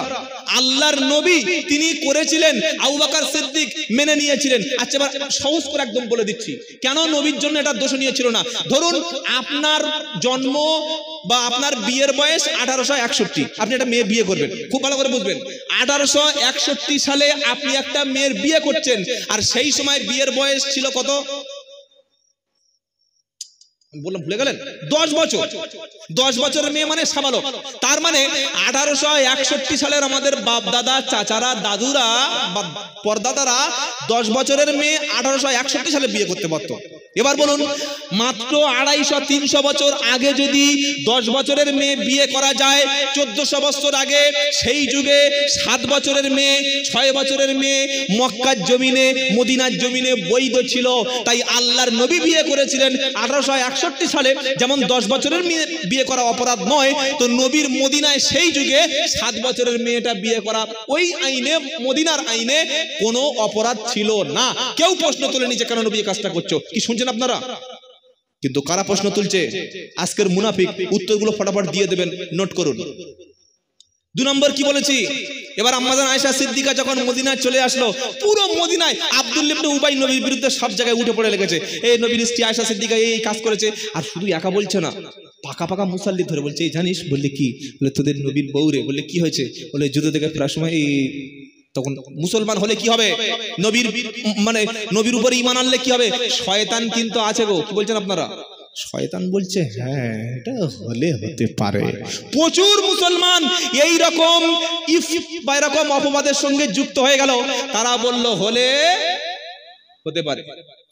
আল্লাহর নবী তিনি করেছিলেন, আবু বকর সিদ্দিক মেনে নিয়েছিলেন। আচ্ছা এবার সহজ করে একদম বলে দিচ্ছি, কেন নবীর জন্য এটা দোষণীয় ছিল না। ধরুন আপনার জন্ম বা আপনার বিয়ের বয়স 1861, আপনি একটা মেয়ে বিয়ে করবেন, খুব ভালো করে বুঝবেন। 1861 সালে আপনি একটা মেয়ের বিয়ে করছেন, আর সেই সময় বিয়ের বয়স ছিল কত বললাম, ভুলে গেলেন? 10 বছর। 10 বছরের মেয়ে মানে সাবালক। তার মানে 1861 সালের আমাদের বাপ দাদা, চাচারা, দাদুরা, পরদাদারা 10 বছরের মেয়ে 1861 সালে বিয়ে করতে পারত। এবার বলুন, মাত্র 250-300 বছর আগে যদি 10 বছরের মেয়ে বিয়ে করা যায়, 1400 বছর আগে সেই যুগে 7 বছরের মেয়ে, 6 বছরের মেয়ে মক্কার জমিনে, মদিনার জমিনে বৈধ ছিল। তাই আল্লাহর নবী বিয়ে করেছিলেন 1861 সালে। যেমন 10 বছরের মেয়ে বিয়ে করা অপরাধ নয়, তো নবীর মদিনায় সেই যুগে 7 বছরের মেয়েটা বিয়ে করা ওই আইনে, মদিনার আইনে কোনো অপরাধ ছিল না। কেউ প্রশ্ন তুলে নিচে কেন নবী কাজটা করছো, কি শুনছেন আপনারা? কিন্তু কারা প্রশ্ন তুলছে? আজকের মুনাফিক। উত্তরগুলো ফটাফট দিয়ে দেবেন, নোট করুন। 2 নম্বর কি বলেছি, এবার আম্মাজান আয়েশা সিদ্দিকা যখন মদিনায় চলে আসলো, পুরো মদিনায় আব্দুল্লাহ ইবনে উবাই নবীর বিরুদ্ধে সব জায়গায় উঠে পড়ে লেগেছে, এই নবীর স্ত্রী আয়েশা সিদ্দিকা এই কাজ করেছে। আর শুধু একা বলছে না, পাকা পাকা মুসাল্লি ধরে বলছে, এই জানিস? বললে কি? বলে তোদের নবীর বউরে। বললে কি হয়েছে? বলে যুদ্ধ থেকে ফেরার সময় এই, তখন মুসলমান হলে কি হবে, নবীর মানে নবীর উপরে ঈমান আনলে কি হবে? শয়তান কিন্তু আছে গো। কি বলছেন আপনারা? শয়তান বলছে হ্যাঁ এটা হলে হতে পারে। প্রচুর মুসলমান এই রকম বা এরকম অপবাদের সঙ্গে যুক্ত হয়ে গেল। তারা বলল হলে হতে পারে।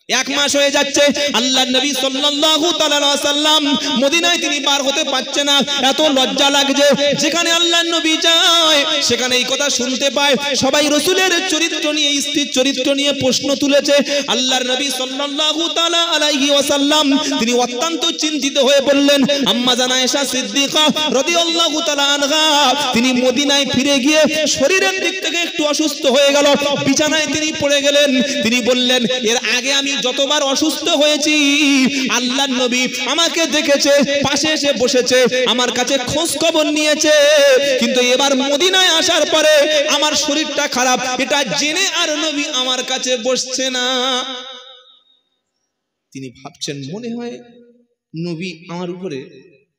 1 মাস হয়ে যাচ্ছে, আল্লাহর নবী সাল্লাল্লাহু তাআলা আলাইহি ওয়াসাল্লাম মদিনায় তিনি পার হতে পারছে না। এত লজ্জা লাগছে, যেখানে আল্লাহর নবী যায় সেখানে এই কথা শুনতে পায়। সবাই রাসূলের চরিত্র নিয়ে, স্ত্রীর চরিত্র নিয়ে প্রশ্ন তুলেছে। আল্লাহর নবী সাল্লাল্লাহু তাআলা আলাইহি ওয়াসাল্লাম তিনি অত্যন্ত চিন্তিত হয়ে বললেন, আম্মা জান আয়েশা সিদ্দিকা রাদিয়াল্লাহু তাআলা আনহা তিনি মদিনায় ফিরে গিয়ে শরীরের দিক থেকে একটু অসুস্থ হয়ে গেল, বিছানায় তিনি পড়ে গেলেন। তিনি বললেন, এর আগে আমি যতবার অসুস্থ হয়েছি আল্লাহর নবী আমাকে দেখেছে, পাশে এসে বসেছে, আমার কাছে খোঁজ খবর নিয়েছে, কিন্তু এবার মদিনায় আসার পরে আমার শরীরটা খারাপ, এটা জেনে আর নবী আমার কাছে বসছে না। তিনি ভাবছেন মনে হয় নবী আমার উপরে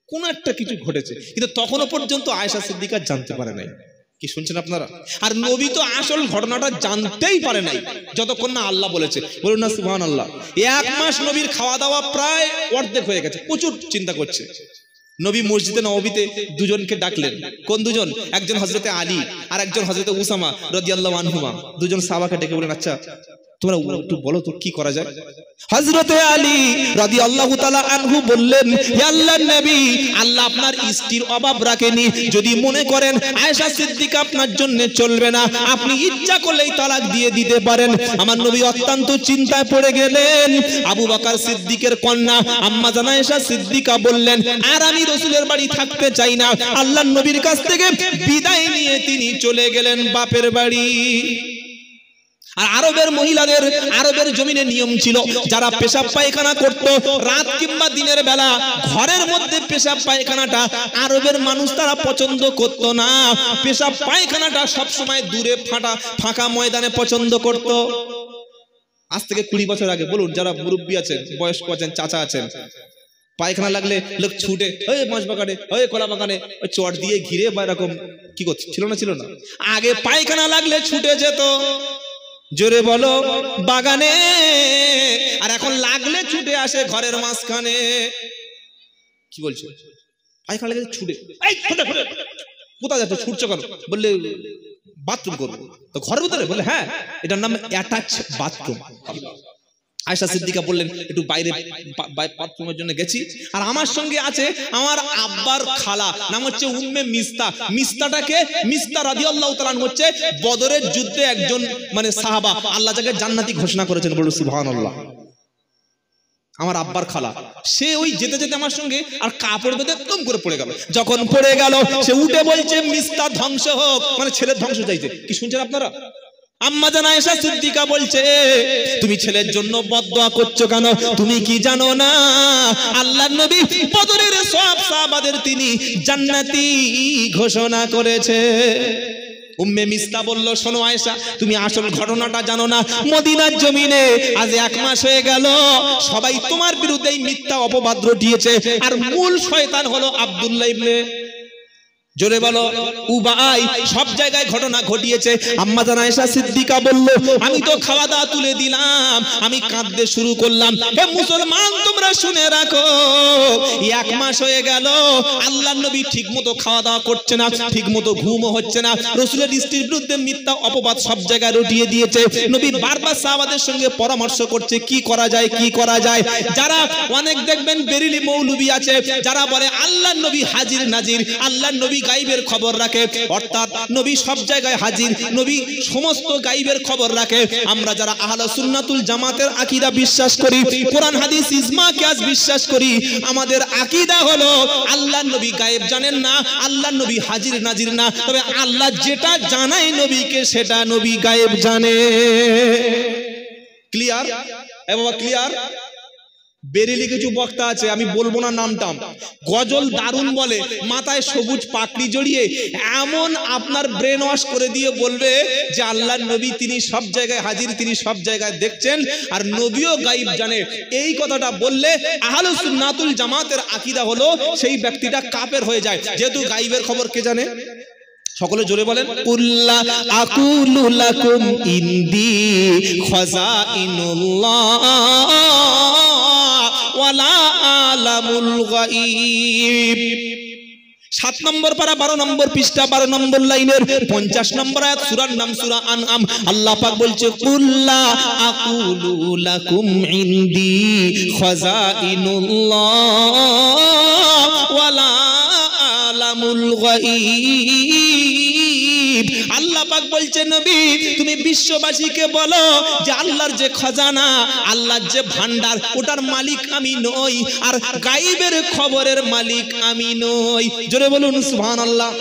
কোন একটা কিছু ঘটেছে, কিন্তু তখনও পর্যন্ত আয়েশা সিদ্দিকা জানতে পারে নাই। কি শুনছেন আপনারা? আর নবী তো আসল ঘটনাটা জানতেই পারে নাই যতক্ষণ না আল্লাহ বলেছে। বলুন না সুবহানাল্লাহ। 1 মাস নবীর খাওয়া দাওয়া প্রায় অর্ধেক হয়ে গেছে, প্রচুর চিন্তা করছে। নবী মসজিদে নববীতে 2 জনকে ডাকলেন। কোন 2 জন? একজন হযরতে আলী আর একজন হযরতে উসামা রাদিয়াল্লাহু আনহুমা। 2 জন সাহাবাকে ডেকে বলেন, আচ্ছা তোমরা একটু বলো তো কি করা যায়। হযরতে আলী রাদিয়াল্লাহু তাআলা আনহু বললেন, হে আল্লাহর নবী, আল্লাহ আপনার স্ত্রীর অভাব রাখেনি। যদি মনে করেন আয়েশা সিদ্দিকা আপনার জন্য চলবে না, আপনি ইচ্ছা করলেই তালাক দিয়ে দিতে পারেন। আমার নবী অত্যন্ত চিন্তায় পড়ে গেলেন। আবু বকর সিদ্দিকের কন্যা আম্মা জান আয়েশা সিদ্দিকা বললেন, আর আমি রাসূলের বাড়ি থাকতে চাই না। আল্লাহর নবীর কাছ থেকে বিদায় নিয়ে তিনি চলে গেলেন বাপের বাড়ি। আর আরবের মহিলাদের আরবের জমিনে নিয়ম ছিল, যারা পেশাব পায়খানা করত রাত কিংবা দিনের বেলা ঘরের মধ্যে পেশাব পায়খানাটা আরবের মানুষ তারা পছন্দ করত না। পেশাব পায়খানাটা সব সময় দূরে ফাঁকা ময়দানে পছন্দ করত। আজ থেকে 20 বছর আগে বলুন, যারা মুরব্বী আছেন, বয়স্ক আছেন, চাচা আছেন, পায়খানা লাগলে লোক ছুটে ওই মাছ বাগানে, ওই কলা বাগানে চট দিয়ে ঘিরে বা এরকম কি করছে, ছিল না? আগে পায়খানা লাগলে ছুটে যেত, জোরে বলো, বাগানে। আর এখন লাগলে ছুটে আসে ঘরের মাঝখানে। কি বলছো? পায়খানা লাগলে ছুটে, কোথায় যাচ্ছ, ছুটছো কেন? বললে বাথরুম করবো। তো ঘরের ভিতরে? বললে হ্যাঁ, এটার নাম অ্যাটাচ বাথরুম। আয়েশা সিদ্দিকা বললেন একটু বাইরে বাথরুমের জন্য গেছি, আর আমার সঙ্গে আছে আমার আব্বার খালা, নাম হচ্ছে উম্মে মিস্তা। মিস্তাটাকে মিস্তা রাদিয়াল্লাহু তাআলা হচ্ছে বদরের যুদ্ধে একজন মানে সাহাবা, আল্লাহ যাকে জান্নাতি ঘোষণা করেছেন, বলুন সুবহানাল্লাহ। আমার আব্বার খালা, সে ওই যেতে যেতে আমার সঙ্গে আর কাপড় বেঁধে একদম করে পড়ে গেল। যখন পড়ে গেল সে উঠে বলছে মিস্তা ধ্বংস হোক, মানে ছেলের ধ্বংস চাইছে। কি শুনছেন আপনারা? আম্মা জান আয়েশা সিদ্দিকা বলছে তুমি ছেলের জন্য বদদোয়া করছো কেন? তুমি কি জানো না আল্লাহর নবী বদরের সব সাহাবাদের তিনি জান্নাতি ঘোষণা করেছে। উম্মে মিস্তা বলল শোনো আয়েশা, তুমি আসল ঘটনাটা জানো না। মদিনার জমিনে আজ 1 মাস হয়ে গেল সবাই তোমার বিরুদ্ধে মিথ্যা অপবাদ রটিয়েছে, আর মূল শয়তান হলো আব্দুল্লাহ ইবনে, জোরে বলো, উবাই, সব জায়গায় ঘটনা ঘটিয়েছে। আম্মা জান আয়েশা সিদ্দিকা বলল আমি তো খাওয়া দাওয়া তুলে দিলাম, আমি কাঁদতে শুরু করলাম। হে মুসলমান তোমরা শুনে রাখো, 1 মাস হয়ে গেল আল্লাহর নবী ঠিকমতো খাওয়া দাওয়া করছে না, ঠিকমতো ঘুমও হচ্ছে না, রাসূলের স্ত্রীর বিরুদ্ধে মিথ্যা অপবাদ সব জায়গায় রটিয়ে দিয়েছে। নবী বারবার সাহাবাদের সঙ্গে পরামর্শ করছে কি করা যায়, কি করা যায়। যারা অনেক দেখবেন বেরিলি মৌলবী আছে, যারা বলে আল্লাহর নবী হাজির নাজির, আল্লাহর নবী গাইবের খবর রাখে, অর্থাৎ নবী সব জায়গায় হাজির, নবী সমস্ত গাইবের খবর রাখে। আমরা যারা আহলে সুন্নাতুল জামাতের আকীদা বিশ্বাস করি, কোরআন হাদিস ইজমা কিয়াস বিশ্বাস করি, আমাদের আকীদা হলো আল্লাহর নবী গায়েব জানেন না, আল্লাহর নবী হাজির নাজির না, তবে আল্লাহ যেটা জানায় নবীকে সেটা নবী গায়েব জানে। ক্লিয়ার? এ বাবা ক্লিয়ার? বেরেলি কিছু বক্তা আছে, আমি বলবো না নামটা, গজল দারুণ বলে, মাথায় সবুজ পাকড়ি জড়িয়ে এমন আপনার ব্রেন ওয়াশ করে দিয়ে বলবে যে আল্লাহর নবী তিনি সব জায়গায় হাজির, তিনি সব জায়গায় দেখছেন, আর নবীও গায়েব জানে। এই কথাটা বললে আহলে সুন্নাতুল জামাতের আকীদা হলো সেই ব্যক্তিটা কাফের হয়ে যায়, যেহেতু গায়েবের খবর কে জানে? সকলে জোরে বলেন কুল্লা আকুলু লাকুম ইনদি খাযাইনুল্লাহ ওয়ালা আলামুল গায়ব। 7 নম্বর পারা 12 নম্বর পৃষ্ঠা 12 নম্বর লাইনের 50 নম্বর আয়াত, সূরার নাম সূরা আনআম। আল্লাহ পাক বলছে কুল্লা আকুলু লাকুম ইনদি খাযাইনুল্লাহ ওয়ালা আলামুল গায়ব। আল্লাহ পাক বলছে নবী তুমি বিশ্ববাসীকে বলো যে আল্লাহর যে খাজানা, আল্লাহর যে ভান্ডার, ওটার মালিক আমি নই, আর গায়েবের খবরের মালিক আমি নই। জোরে বলুন সুবহানাল্লাহ।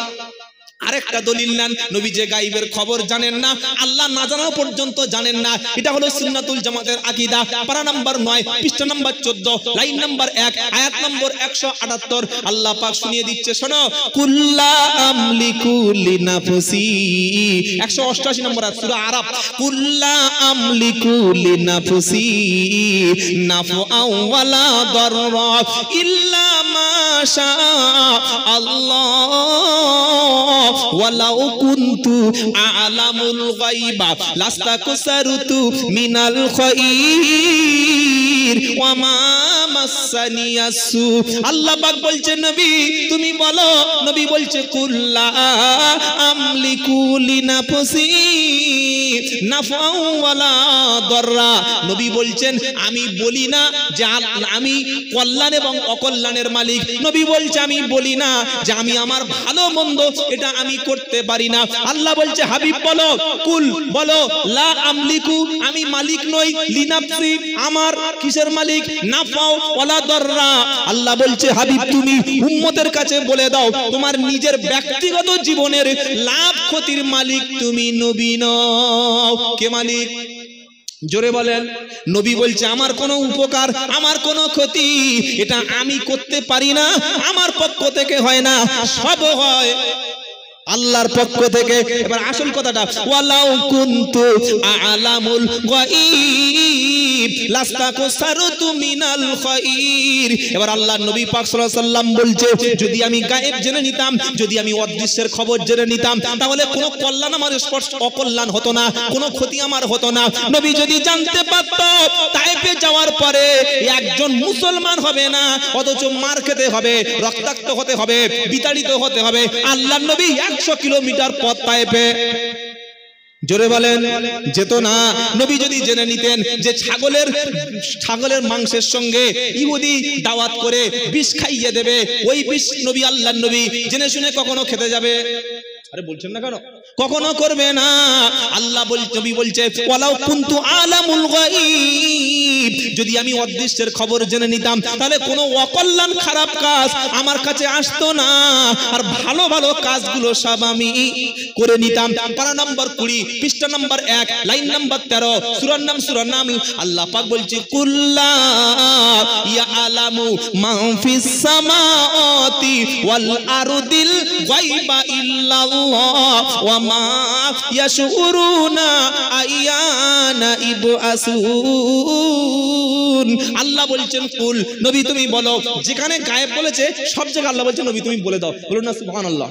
আরেকটা দলিল নেন, নবী যে গায়েবের খবর জানেন না, আল্লাহ না জানা পর্যন্ত জানেন না, এটা হলো সুন্নাতুল জামাতের আকীদা। পারা নাম্বার 9 পৃষ্ঠা নাম্বার 14 লাইন নাম্বার 1 আয়াত নম্বর 178 আল্লাহ পাক শুনিয়ে দিচ্ছে শোনো, কুল্লা আমলিকু লিনাফসি। 188 নম্বর আয়াত সূরা আরাফ, কুল্লা আমলিকু লিনাফসি নাফআও ওয়ালা দাররা ইল্লা মা শা আল্লাহ ওয়ালাউ কুনতু আ'লামুল গায়বা লাস্তাকসারতু মিনাল খায়র ওয়া মা মাসানিয়াসু। আল্লাহ পাক বলছেন নবী তুমি বলো, নবী বলছে কুল্লা আমলিকু লিনাফসি নাফআও ওয়ালা দাররা। নবী বলছেন আমি বলি না যে আমি কল্যাণ এবং অকল্যাণের মালিক, নবী বলছে আমি বলি না যে আমি আমার ভালো মন্দ এটা আমি করতে পারি না। আল্লাহ বলছে হাবিব বলো, কুল বলো, লা আমলিকু আমি মালিক নই, লিনাফসি আমার কিসের মালিক, নাফাও ওয়ালা দাররা। আল্লাহ বলছে হাবিব তুমি উম্মতের কাছে বলে দাও তোমার নিজের ব্যক্তিগত জীবনের লাভ ক্ষতির মালিক তুমি নবী নও। হও। কে মালিক? জোরে বলেন। নবী বলছে আমার কোনো উপকার, আমার কোনো ক্ষতি এটা আমি করতে পারি না, আমার পক্ষ থেকে হয় না, সব হয় আল্লাহর পক্ষ থেকে। এবার আসল কথাটা, ওয়ালাউ কুনতু আ'লামুল গায়ব লাস্তাকসারতু মিনাল খায়র। এবার আল্লাহর নবী পাক সাল্লাল্লাহু আলাইহি সাল্লাম বলছে যদি আমি গায়েব জেনে নিতাম, যদি আমি অদৃশ্যের খবর জেনে নিতাম, তাহলে কোনো কল্যাণ আমার স্পর্শ অকল্যাণ হতো না, কোনো ক্ষতি আমার হতো না। নবী যদি জানতে পারত তায়েফে যাওয়ার পরে একজন মুসলমান হবে না, অথচ মার খেতে হবে, রক্তাক্ত হতে হবে, বিতাড়িত হতে হবে, আল্লাহর নবী 100 কিলোমিটার পথ তায়েফে, জোরে বলেন, যেত না। নবী যদি জেনে নিতেন যে ছাগলের মাংসের সঙ্গে ইহুদি দাওয়াত করে বিষ খাইয়ে দেবে, ওই বিষ নবী আল্লাহর নবী জেনে শুনে কখনো খেতে যাবে? আরে বলছেন না কেন? কখনো করবে না। আল্লাহ নবী বলছে ওয়ালাউ কুনতু আ'লামুল গায়ব, যদি আমি অদৃশ্যের খবর জেনে নিতাম তাহলে কোনো অকল্যাণ খারাপ কাজ আমার কাছে আসতো না, আর ভালো ভালো কাজগুলো সব আমি করে নিতাম। পারা নম্বর 20, পৃষ্ঠা নম্বর 1, লাইন নম্বর 13, সূরার নাম সূরা নামল। আল্লাহ পাক বলছে কুল্লা ইয়ালামু মান ফিস সামাওয়াতি ওয়াল আরদিল গায়বা ইল্লাল্লাহ ওয়া মা ইয়াশউরুনা আইয়ানা ইবআসুন। আল্লাহ বলছেন কুল, নবী তুমি বলো, যেখানে গায়েব বলেছে সব জায়গায় আল্লাহ বলছেন নবী তুমি বলে দাও। বলুন না সুবহানাল্লাহ।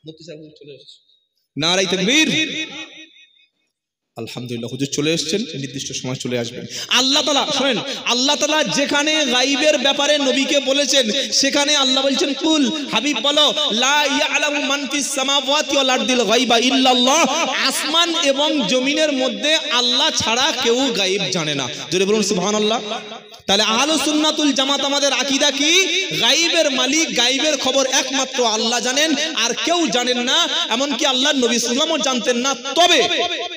মুফতি সাহেব চলে এসেছে, নারায়ে তাকবীর। আলহামদুলিল্লাহ, হুজুর চলে এসেছেন, নির্দিষ্ট সময় চলে আসবেন। আল্লাহ তাআলা শুনেন, আল্লাহ তাআলা যেখানে গায়বের ব্যাপারে নবীকে বলেছেন সেখানে আল্লাহ বলছেন কুল, হাবিব বলো, লা ইয়ালামু মান ফিস সামাওয়াতি ওয়াল আরদিল গায়বা ইল্লাল্লাহ, আসমান এবং জমিনের মধ্যে আল্লাহ ছাড়া কেউ গায়ব জানে না। জোরে বলুন সুবহানাল্লাহ। তাহলে আহলুস সুন্নাতুল জামাত আমাদের আকীদা কি? গায়বের মালিক, গায়বের খবর একমাত্র আল্লাহ জানেন, আর কেউ জানেন না, এমনকি আল্লাহর নবী সাল্লাল্লাহু আলাইহি ওয়াসাল্লামও জানতেন না।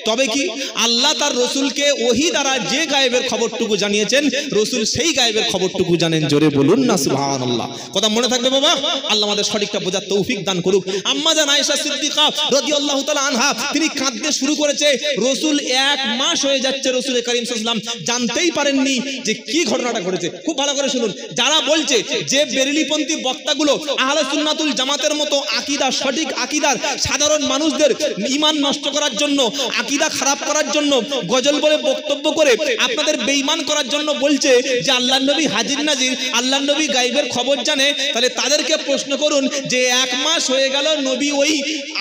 তবে কি আল্লাহ তার রাসূলকে ওহী দ্বারা যে গায়বের খবরটুকু জানিয়েছেন, রাসূল সেই গায়বের খবরটুকু জানেন। জোরে বলুন না সুবহানাল্লাহ। কথা মনে থাকবে বাবা, আল্লাহ আমাদের সঠিকটা বোঝার তৌফিক দান করুক। আম্মা জান আয়েশা সিদ্দিকা রাদিয়াল্লাহু তাআলা আনহা, তিনি কাঁদতে শুরু করেছে, রাসূল 1 মাস হয়ে যাচ্ছে রাসূল কারীম সাল্লাল্লাহু আলাইহি ওয়াসাল্লাম জানতেই পারেননি যে কি ঘটনাটা ঘটেছে। খুব ভালো করে শুনুন, যারা বলছে যে বেরেলিপন্থী বক্তাগুলো আহলে সুন্নাতুল জামাতের মতো আকীদা, সঠিক আকীদার সাধারণ মানুষদের ঈমান নষ্ট করার জন্য, আকীদা খারাপ করার জন্য গজল বলে বক্তব্য করে আপনাদের বেঈমান করার জন্য বলছে যে আল্লাহর নবী হাজির নাজির, আল্লাহর নবী গায়বের খবর জানে, তাহলে তাদেরকে প্রশ্ন করুন যে 1 মাস হয়ে গেল নবী ওই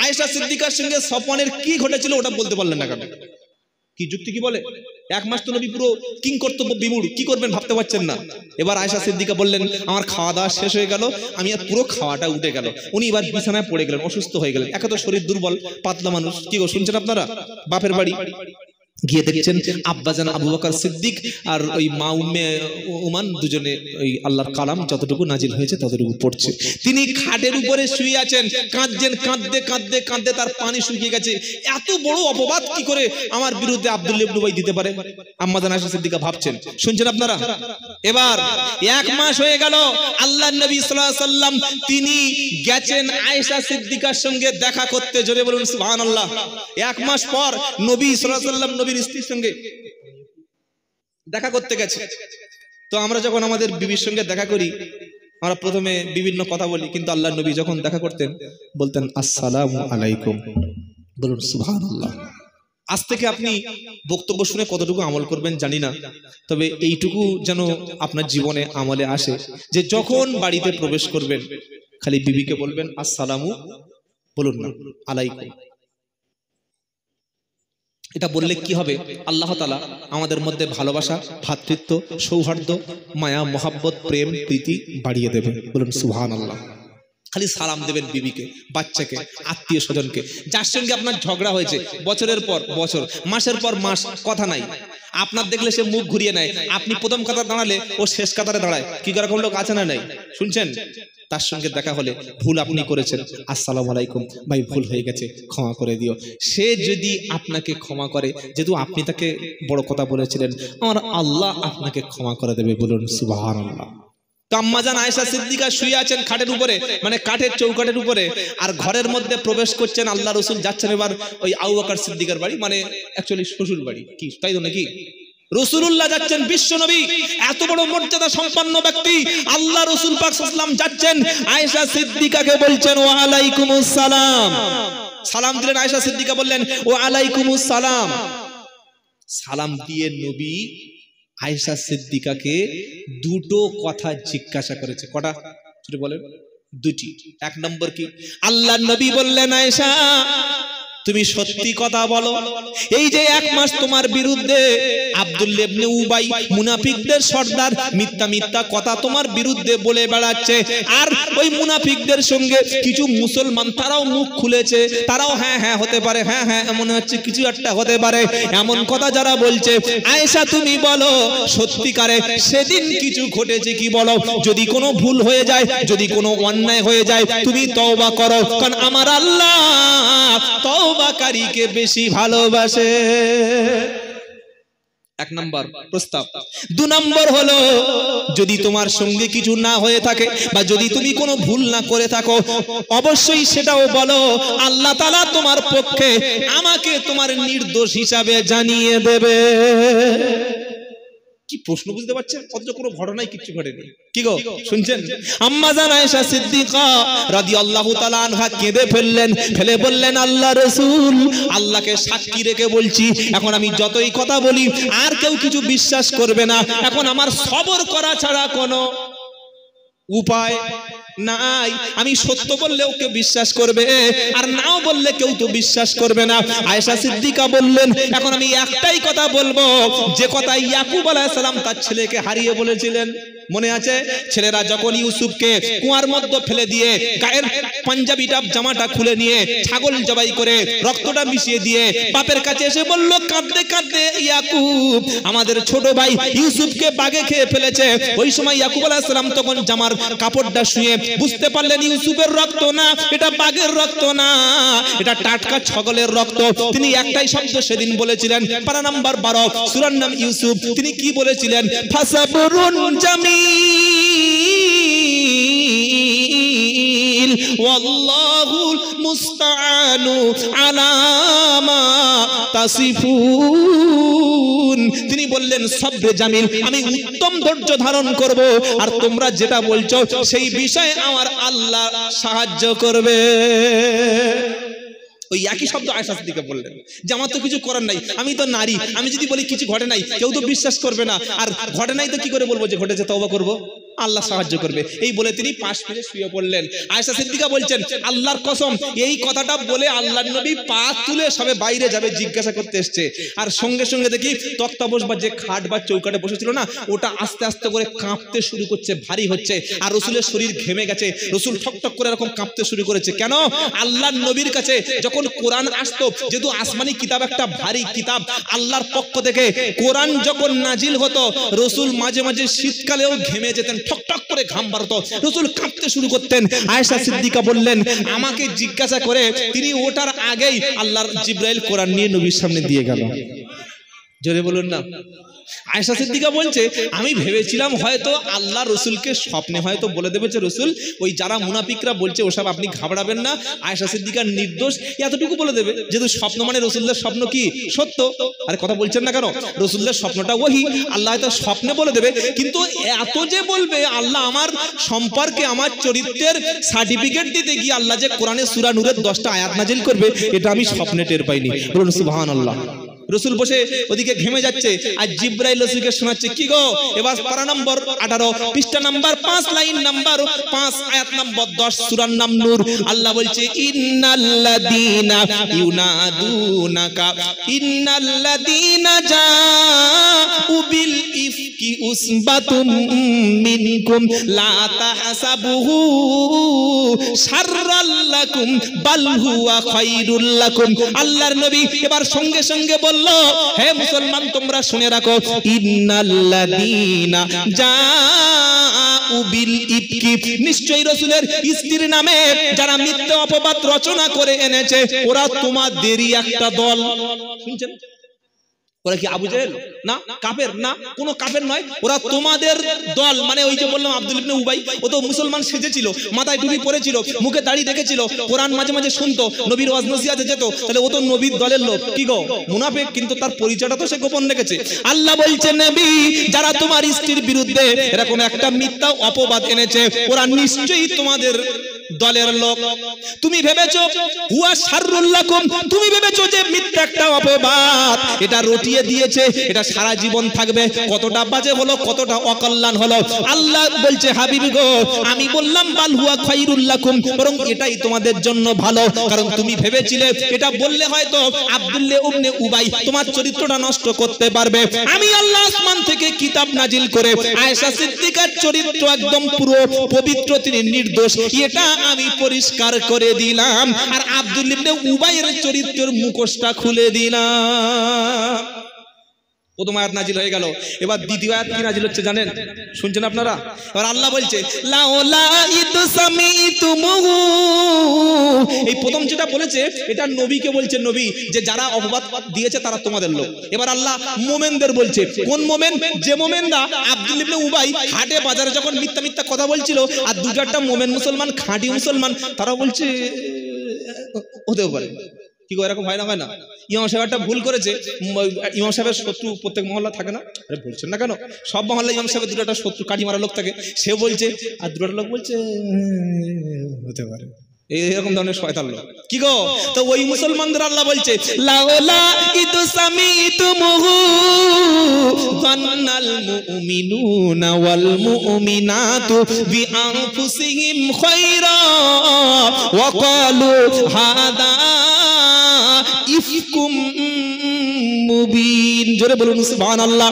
আয়েশা সিদ্দিকার সঙ্গে সফওয়ানের কি ঘটেছিল ওটা বলতে পারলেন না কেন? কি যুক্তি কি বলে? 1 মাস তো নবী পুরো কিং কর্তব্য বিমূঢ়, কি করবেন ভাবতে পারছেন না। এবার আয়েশা সিদ্দিকা বললেন আমার খাওয়া দাওয়া শেষ হয়ে গেল, আমি আর পুরো খাওয়াটা উঠে গেল, উনি এবার বিছানায় পড়ে গেলেন, অসুস্থ হয়ে গেলেন। একে তো শরীর দুর্বল, পাতলা মানুষ। কি গো শুনছেন আপনারা? বাপের বাড়ি গিয়ে দেখছেন আব্বাজান আবু বকর সিদ্দিক আর ওই মা উম্মে উমান দুজনে ওই আল্লাহর কালাম যতটুকু নাজিল হয়েছে ততটুকু পড়ছে। তিনি খাটের উপরে শুয়ে আছেন, কাঁদছেন, কাঁদতে কাঁদতে কাঁদতে তার পানি শুকিয়ে গেছে। এত বড় অপবাদ কি করে আমার বিরুদ্ধে আব্দুল্লাহ ইবনে উবাই দিতে পারে? আম্মাজান আয়েশা সিদ্দিকা ভাবছেন। শুনছেন আপনারা? এবার 1 মাস হয়ে গেল, আল্লাহর নবী সাল্লাল্লাহু আলাইহি ওয়াসাল্লাম তিনি গেছেন আয়েশা সিদ্দিকার সঙ্গে দেখা করতে। জোরে বলুন সুবহানাল্লাহ। 1 মাস পর নবী সাল্লাল্লাহু আলাইহি ওয়াসাল্লাম নবীর স্ত্রীর সঙ্গে দেখা করতে গেছে। তো আমরা যখন আমাদের বিবির সঙ্গে দেখা করি, আমরা প্রথমে বিভিন্ন কথা বলি, কিন্তু আল্লাহর নবী যখন দেখা করতেন বলতেন আসসালামু আলাইকুম। বলুন সুবহানাল্লাহ। আজ থেকে আপনি বক্তব্য শুনে কতটুকু আমল করবেন জানি না, তবে এইটুকু যেন আপনার জীবনে আমলে আসে যে যখন বাড়িতে প্রবেশ করবেন খালি বিবিকে বলবেন আসসালামু, বলুন না আলাইকুম। এটা বললে কি হবে? আল্লাহ তাআলা আমাদের মধ্যে ভালোবাসা, ভ্রাতৃত্ব, সৌহার্দ্য, মায়া, মহাব্বত, প্রেম, প্রীতি বাড়িয়ে দেবে। বলুন সুবহানাল্লাহ। খালি সালাম দেবেন বিবিকে, বাচ্চাকে, আত্মীয় স্বজনকে, যার সঙ্গে আপনার ঝগড়া হয়েছে বছরের পর বছর, মাসের পর মাস, কথা নাই, আপনার দেখলে সে মুখ ঘুরিয়ে নেয়, আপনি প্রথম কাতারে দাঁড়ালে ও শেষ কাতারে দাঁড়ায়, কি করে কোন লোক আছে না নাই? শুনছেন? তার সঙ্গে দেখা হলে ভুল আপনি করেছেন, আসসালামু আলাইকুম ভাই ভুল হয়ে গেছে, ক্ষমা করে দিও। সে যদি আপনাকে ক্ষমা করে, যেহেতু আপনি তাকে বড় কথা বলেছিলেন, আমার আল্লাহ আপনাকে ক্ষমা করে দেবে। বলুন সুবহানাল্লাহ। তো আম্মাজান আয়েশা সিদ্দিকা শুয়ে আছেন খাটের উপরে, মানে কাঠের চৌকাঠের উপরে, আর ঘরের মধ্যে প্রবেশ করছেন আল্লাহ রসুল। যাচ্ছেন এবার ওই আবু বকর সিদ্দিকের বাড়ি, মানে অ্যাকচুয়ালি শ্বশুর বাড়ি, কি তাই তো নাকি? রাসূলুল্লাহ যাচ্ছেন, বিশ্ব নবী, এত বড় মর্যাদা সম্পন্ন ব্যক্তি আল্লাহ রাসূল পাক সাল্লাল্লাহু আলাইহি ওয়াসাল্লাম যাচ্ছেন, আয়েশা সিদ্দিকাকে বলছেন ওয়া আলাইকুমুস সালাম। সালাম দিলেন, আয়েশা সিদ্দিকা বললেন ওয়া আলাইকুমুস সালাম। সালাম দিয়ে নবী আয়েশা সিদ্দিকাকে দুটো কথা জিজ্ঞাসা করেছে। কটা সেটা বলেন? দুটি। এক নম্বর কি? আল্লাহর নবী বললেন আয়েশা তুমি সত্যি কথা বলো, এই যে এক মাস তোমার বিরুদ্ধে আব্দুল্লাহ ইবনে উবাই মুনাফিকদের সর্দার মিথ্যা মিথ্যা কথা তোমার বিরুদ্ধে বলে বেড়াচ্ছে, আর ওই মুনাফিকদের সঙ্গে কিছু মুসলমান তারাও মুখ খুলেছে, তারাও হ্যাঁ হ্যাঁ হতে পারে, হ্যাঁ হ্যাঁ মনে হচ্ছে কিছু একটা হতে পারে, এমন কথা যারা বলছে, আয়েশা তুমি বলো সত্যিকারে সেদিন কিছু ঘটেছে কি বলো, যদি কোনো ভুল হয়ে যায়, যদি কোনো অন্যায় হয়ে যায় তুমি তওবা করো, কারণ আমার আল্লাহ তওবাকারীকে বেশি ভালোবাসে। এক নম্বর প্রস্তাব। দু নম্বর হলো যদি তোমার সঙ্গে কিছু না হয়ে থাকে বা যদি তুমি কোনো ভুল না করে থাকো অবশ্যই সেটাও বলো, আল্লাহ তাআলা তোমার পক্ষে আমাকে তোমার নির্দোষ হিসাবে জানিয়ে দেবে। কি প্রশ্ন বুঝতে পারছেন? অথচ কোনো ঘটনাই কিছু ঘটেনি। কি গো শুনছেন? আম্মা জান আয়েশা সিদ্দিকা রাদিয়াল্লাহু তাআলা আনহা কেঁদে ফেললেন, ফেলে বললেন আল্লাহ রাসূল আল্লাহকে সাক্ষী রেখে বলছি, এখন আমি যতই কথা বলি আর কেউ কিছু বিশ্বাস করবে না, এখন আমার সবর করা ছাড়া কোনো উপায় নাই। আমি সত্য বললেও কেউ বিশ্বাস করবে, আর নাও বললে কেউ তো বিশ্বাস করবে না। আয়েশা সিদ্দিকা বললেন এখন আমি একটাই কথা বলবো, যে কথা ইয়াকুব আলাইহিস সালাম তার ছেলেকে হারিয়ে বলেছিলেন, মনে আছে? ছেলেরা যখন ইউসুফকে কুয়ার মধ্যে ফেলে দিয়ে গায়ের পাঞ্জাবিটা জামাটা খুলে নিয়ে ছাগল জবাই করে রক্তটা মিশিয়ে দিয়ে বাপের কাছে এসে বলল কাঁদতে কাঁদতে, ইয়াকুব আমাদের ছোট ভাই ইউসুফকে বাঘে খেয়ে ফেলেছে। ওই সময় ইয়াকুব আলাইহিস সালাম তখন জামার কাপড়টা শুয়ে বুঝতে পারলেন ইউসুফের রক্ত না, এটা বাঘের রক্ত না, এটা টাটকা ছাগলের রক্ত। তিনি একটাই শব্দ সেদিন বলেছিলেন, পারা নাম্বার 12 সূরার নাম ইউসুফ। তিনি কি বলেছিলেন? ফাসাবরুন জামিল ওয়াল্লাহুল মুস্তাআনু আলা মা তাসিফুন। তিনি বললেন সবরে জামিল, আমি উত্তম ধৈর্য ধারণ করব, আর তোমরা যেটা বলছো সেই বিষয়ে আমার আল্লাহ সাহায্য করবে। ওই একই শব্দ আয়েশা সিদ্দিকা বললেন যে আমার তো কিছু করার নাই, আমি তো নারী, আমি যদি বলি কিছু ঘটে নাই কেউ তো বিশ্বাস করবে না, আর ঘটে নাই তো কি করে বলবো যে ঘটেছে, তওবা করব, আল্লাহ সাহায্য করবে। এই বলে তিনি পাশ ফিরে শুয়ে পড়লেন। আয়েশা সিদ্দিকা বলছেন আল্লাহর কসম এই কথাটা বলে আল্লাহর নবী পা তুলে সবে বাইরে যাবে, জিজ্ঞাসা করতে এসছে, আর সঙ্গে সঙ্গে দেখি তক্তা বসবার যে খাট বা চৌকাটে বসেছিল না, ওটা আস্তে আস্তে করে কাঁপতে শুরু করছে, ভারী হচ্ছে, আর রসুলের শরীর ঘেমে গেছে, রসুল ঠক ঠক করে এরকম কাঁপতে শুরু করেছে। কেন? আল্লাহর নবীর কাছে যখন কোরআন আসতো, যেহেতু আসমানি কিতাব একটা ভারী কিতাব, আল্লাহর পক্ষ থেকে কোরআন যখন নাজিল হতো রসুল মাঝে মাঝে শীতকালেও ঘেমে যেতেন, ঠক ঠক করে ঘাম বাড়তো, রসুল কাঁপতে শুরু করতেন। আয়েশা সিদ্দিকা বললেন আমাকে জিজ্ঞাসা করে তিনি ওঠার আগেই আল্লাহর জিবরাইল কোরআন নিয়ে নবীর সামনে দিয়ে গেল। জোরে বলুন না। আয়েশা সিদ্দিকা বলছে আমি ভেবেছিলাম হয়তো আল্লাহ রসুলকে স্বপ্নে হয়তো বলে দেবে যে রসুল ওই যারা মুনাফিকরা বলছে ওসব আপনি ঘাবড়াবেন না, আয়েশা সিদ্দিকার নির্দোষ, এতটুকু বলে দেবে, যেহেতু স্বপ্ন মানে রসুলের স্বপ্ন কি সত্য। আরে কথা বলছেন না কেন? রসুলের স্বপ্নটা ওহি, আল্লাহ হয়তো স্বপ্নে বলে দেবে, কিন্তু এত যে বলবে আল্লাহ আমার সম্পর্কে আমার চরিত্রের সার্টিফিকেট দিতে গিয়ে আল্লাহ যে কোরআনে সূরা নূরের 10টা আয়াত নাজিল করবে এটা আমি স্বপ্নে টের পাইনি। বলুন সুবহানাল্লাহ। রসুল বসে ওদিকে ঘেমে যাচ্ছে আর জিবরাইল রসুলকে শোনাচ্ছে। কি গো? এবার পারা নম্বর 18 পৃষ্ঠা নাম্বার 5 লাইন নাম্বার 5 আয়াত নাম্বার 10 সূরার নাম নূর। আল্লাহ বলছে ইন্নাল্লাযীনা ইউনাদুনাকা ইন্নাল্লাযীনা জাউ বিল ইফকি উসবাতুম মিনকুম লা তাহসাবুহু শাররাল লাকুম বাল হুয়া খায়রুল লাকুম। আল্লাহর নবী এবার সঙ্গে সঙ্গে বলল হে মুসলমান তোমরা শুনে রাখো, ইন্নাল্লাযীনা জাউ বিল ইফকি, নিশ্চয়ই রাসূলের স্ত্রীর নামে যারা মিথ্যা অপবাদ রচনা করে এনেছে ওরা তোমাদেরই একটা দল। শুনছেন? ওরা কি আবু জেহেল না, কাফের না, কোনো কাফের নয়, ওরা তোমাদের দল। মানে ওই যে বললাম আব্দুল ইবনে উবাই, ও তো মুসলমান সেজেছিল, মাথায় টুপি পরেছিল, মুখে দাড়ি রেখেছিল, কোরআন মাঝে মাঝে শুনতো, নবীর ওয়াজ নসিহতে যেত, তাহলে ও তো নবীর দলের লোক। কি গো, মুনাফিক, কিন্তু তার পরিচয়টা তো সে গোপন রেখেছে। আল্লাহ বলছে নবী, যারা তোমার স্ত্রীর বিরুদ্ধে এরকম একটা মিথ্যা অপবাদ এনেছে, ওরা নিশ্চয়ই তোমাদের দলের লোক। তুমি ভেবেছো হুয়া শাররুল লাকুম, তুমি ভেবেছো যে মিথ্যা একটা অপবাদ এটা রটিয়ে দিয়েছে, এটা সারা জীবন থাকবে। কতটা বাজে হলো, কতটা অকল্যাণ হলো। আল্লাহ বলছে হাবিবি গো, আমি বললাম বাল হুয়া খায়রুল লাকুম, বরং এটাই তোমাদের জন্য ভালো। কারণ তুমি ভেবেছিলে এটা বললে হয়তো আব্দুল্লাহ ইবনে উবাই তোমার চরিত্রটা নষ্ট করতে পারবে। আমি আল্লাহ আসমান থেকে কিতাব নাজিল করে আয়েশা সিদ্দিকার চরিত্র একদম পুরো পবিত্র, তিনি নির্দোষ, এটা আমি পরিষ্কার করে দিলাম। আর আব্দুল্লাহ ইবনে উবাইয়ের চরিত্রের মুখোশটা খুলে দিলাম। প্রথম আয়াত নাজিল হয়ে গেল। এবার দ্বিতীয় আয়াত কি নাজিল হচ্ছে জানেন? শুনছেন আপনারা? এবার আল্লাহ বলছে লাউলা ইদ সামিতুমুহু, এই প্রথম যেটা বলেছে এটা নবীকে বলছে, নবী যে যারা অপবাদ দিয়েছে তারা তোমাদের লোক। এবার আল্লাহ মোমেনদের বলছে, কোন মোমেন? যে মোমেনরা আব্দুল্লাহ ইবনে উবাই হাটে বাজারে যখন মিথ্যা মিথ্যা কথা বলছিল, আর দু চারটা মোমেন মুসলমান, খাঁটি মুসলমান, তারা বলছে হতেও পারে। কি এরকম হয় না? হয় না? ইমাম সাহেব একটা ভুল করেছে, ইমাম সাহেবের শত্রু প্রত্যেক মহল্লা থাকে না? আরে বলছেন না কেন? সব মহল্লা ইমাম সাহেবের দুটো শত্রু কাটি মারা লোক থাকে, সে বলছে, আর দুটো লোক বলছে হতে পারে। এরকম ধরনের শয়তান লোক। কি গো, তো ওই মুসলমানদের আল্লাহ বলছে লাউলা ইদ সামিতুমুহু যান্নাল মুমিনুনা ওয়াল মুমিনাতু বিআনফুসিহিম খায়রা ওয়া ক্বালু হাদা ইফকুম মুবিন। জোরে বলুন সুবহানাল্লাহ।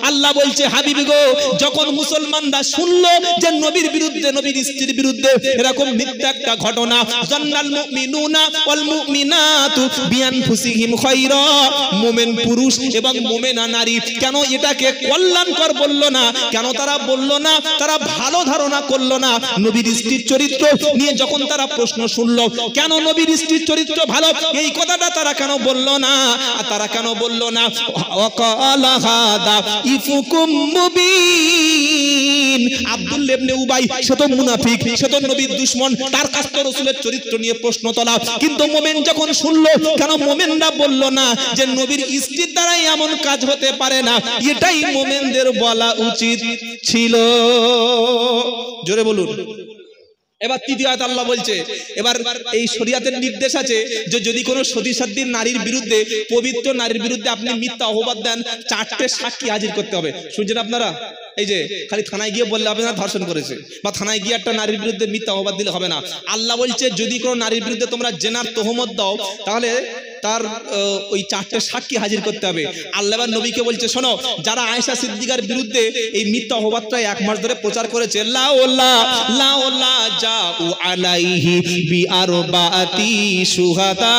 আল্লাহ বলছে হাবিবি গো, যখন মুসলমানরা শুনলো যে নবীর বিরুদ্ধে, নবীর স্ত্রীর বিরুদ্ধে এরকম মিথ্যা একটা ঘটনা, জান্নাল মুমিনুনা ওয়াল মুমিনাতু বিআনফুসিহিম খায়রা, মুমিন পুরুষ এবং মুমিনা নারী, কেন এটাকে কল্যাণকর বললো না? কেন তারা বললো না? তারা ভালো ধারণা করলো না নবীর স্ত্রীর চরিত্র নিয়ে? যখন তারা প্রশ্ন শুনলো কেন নবীর স্ত্রীর চরিত্র ভালো, এই কথাটা তারা কেন বললো না? আর তারা কেন বললো না ওয়াকালা হাদা ইফকুম মুবিন? আব্দুল্লাহ ইবনে উবাই সে তো মুনাফিক, সে তো নবীর দুশমন, তার কাছ থেকে রাসূলের চরিত্র নিয়ে প্রশ্ন তোলা। কিন্তু মুমিন যখন শুনলো, কেন মুমিনরা বললো না যে নবীর স্ত্রীর দ্বারা এমন কাজ হতে পারে না? এটাই মুমিনদের বলা উচিত ছিল। জোরে বলুন। এবার তৃতীয় আয়াত আল্লাহ বলছে, এবার এই শরীয়তের নির্দেশ আছে যে যদি কোনো সতীসাধ্যী নারীর বিরুদ্ধে, পবিত্র নারীর বিরুদ্ধে আপনি মিথ্যা অপবাদ দেন, 4টে সাক্ষী হাজির করতে হবে। শুনছেন আপনারা? এই যে খালি থানায় গিয়ে বললে হবে না ধর্ষণ করেছে, বা থানায় গিয়ে একটা নারীর বিরুদ্ধে মিথ্যা অপবাদ দিলে হবে না। আল্লাহ বলছে যদি কোনো নারীর বিরুদ্ধে তোমরা জেনার তোহমত দাও, তাহলে তার ওই 4টে সাক্ষী হাজির করতে হবে। আল্লাহ এবার নবীকে বলছে, শোনো, যারা আয়েশা সিদ্দিকার বিরুদ্ধে এই মিথ্যা অপবাদটা 1 মাস ধরে প্রচার করেছে, লাউলা জাউ আলাইহি বিআরবাতি শুহাদা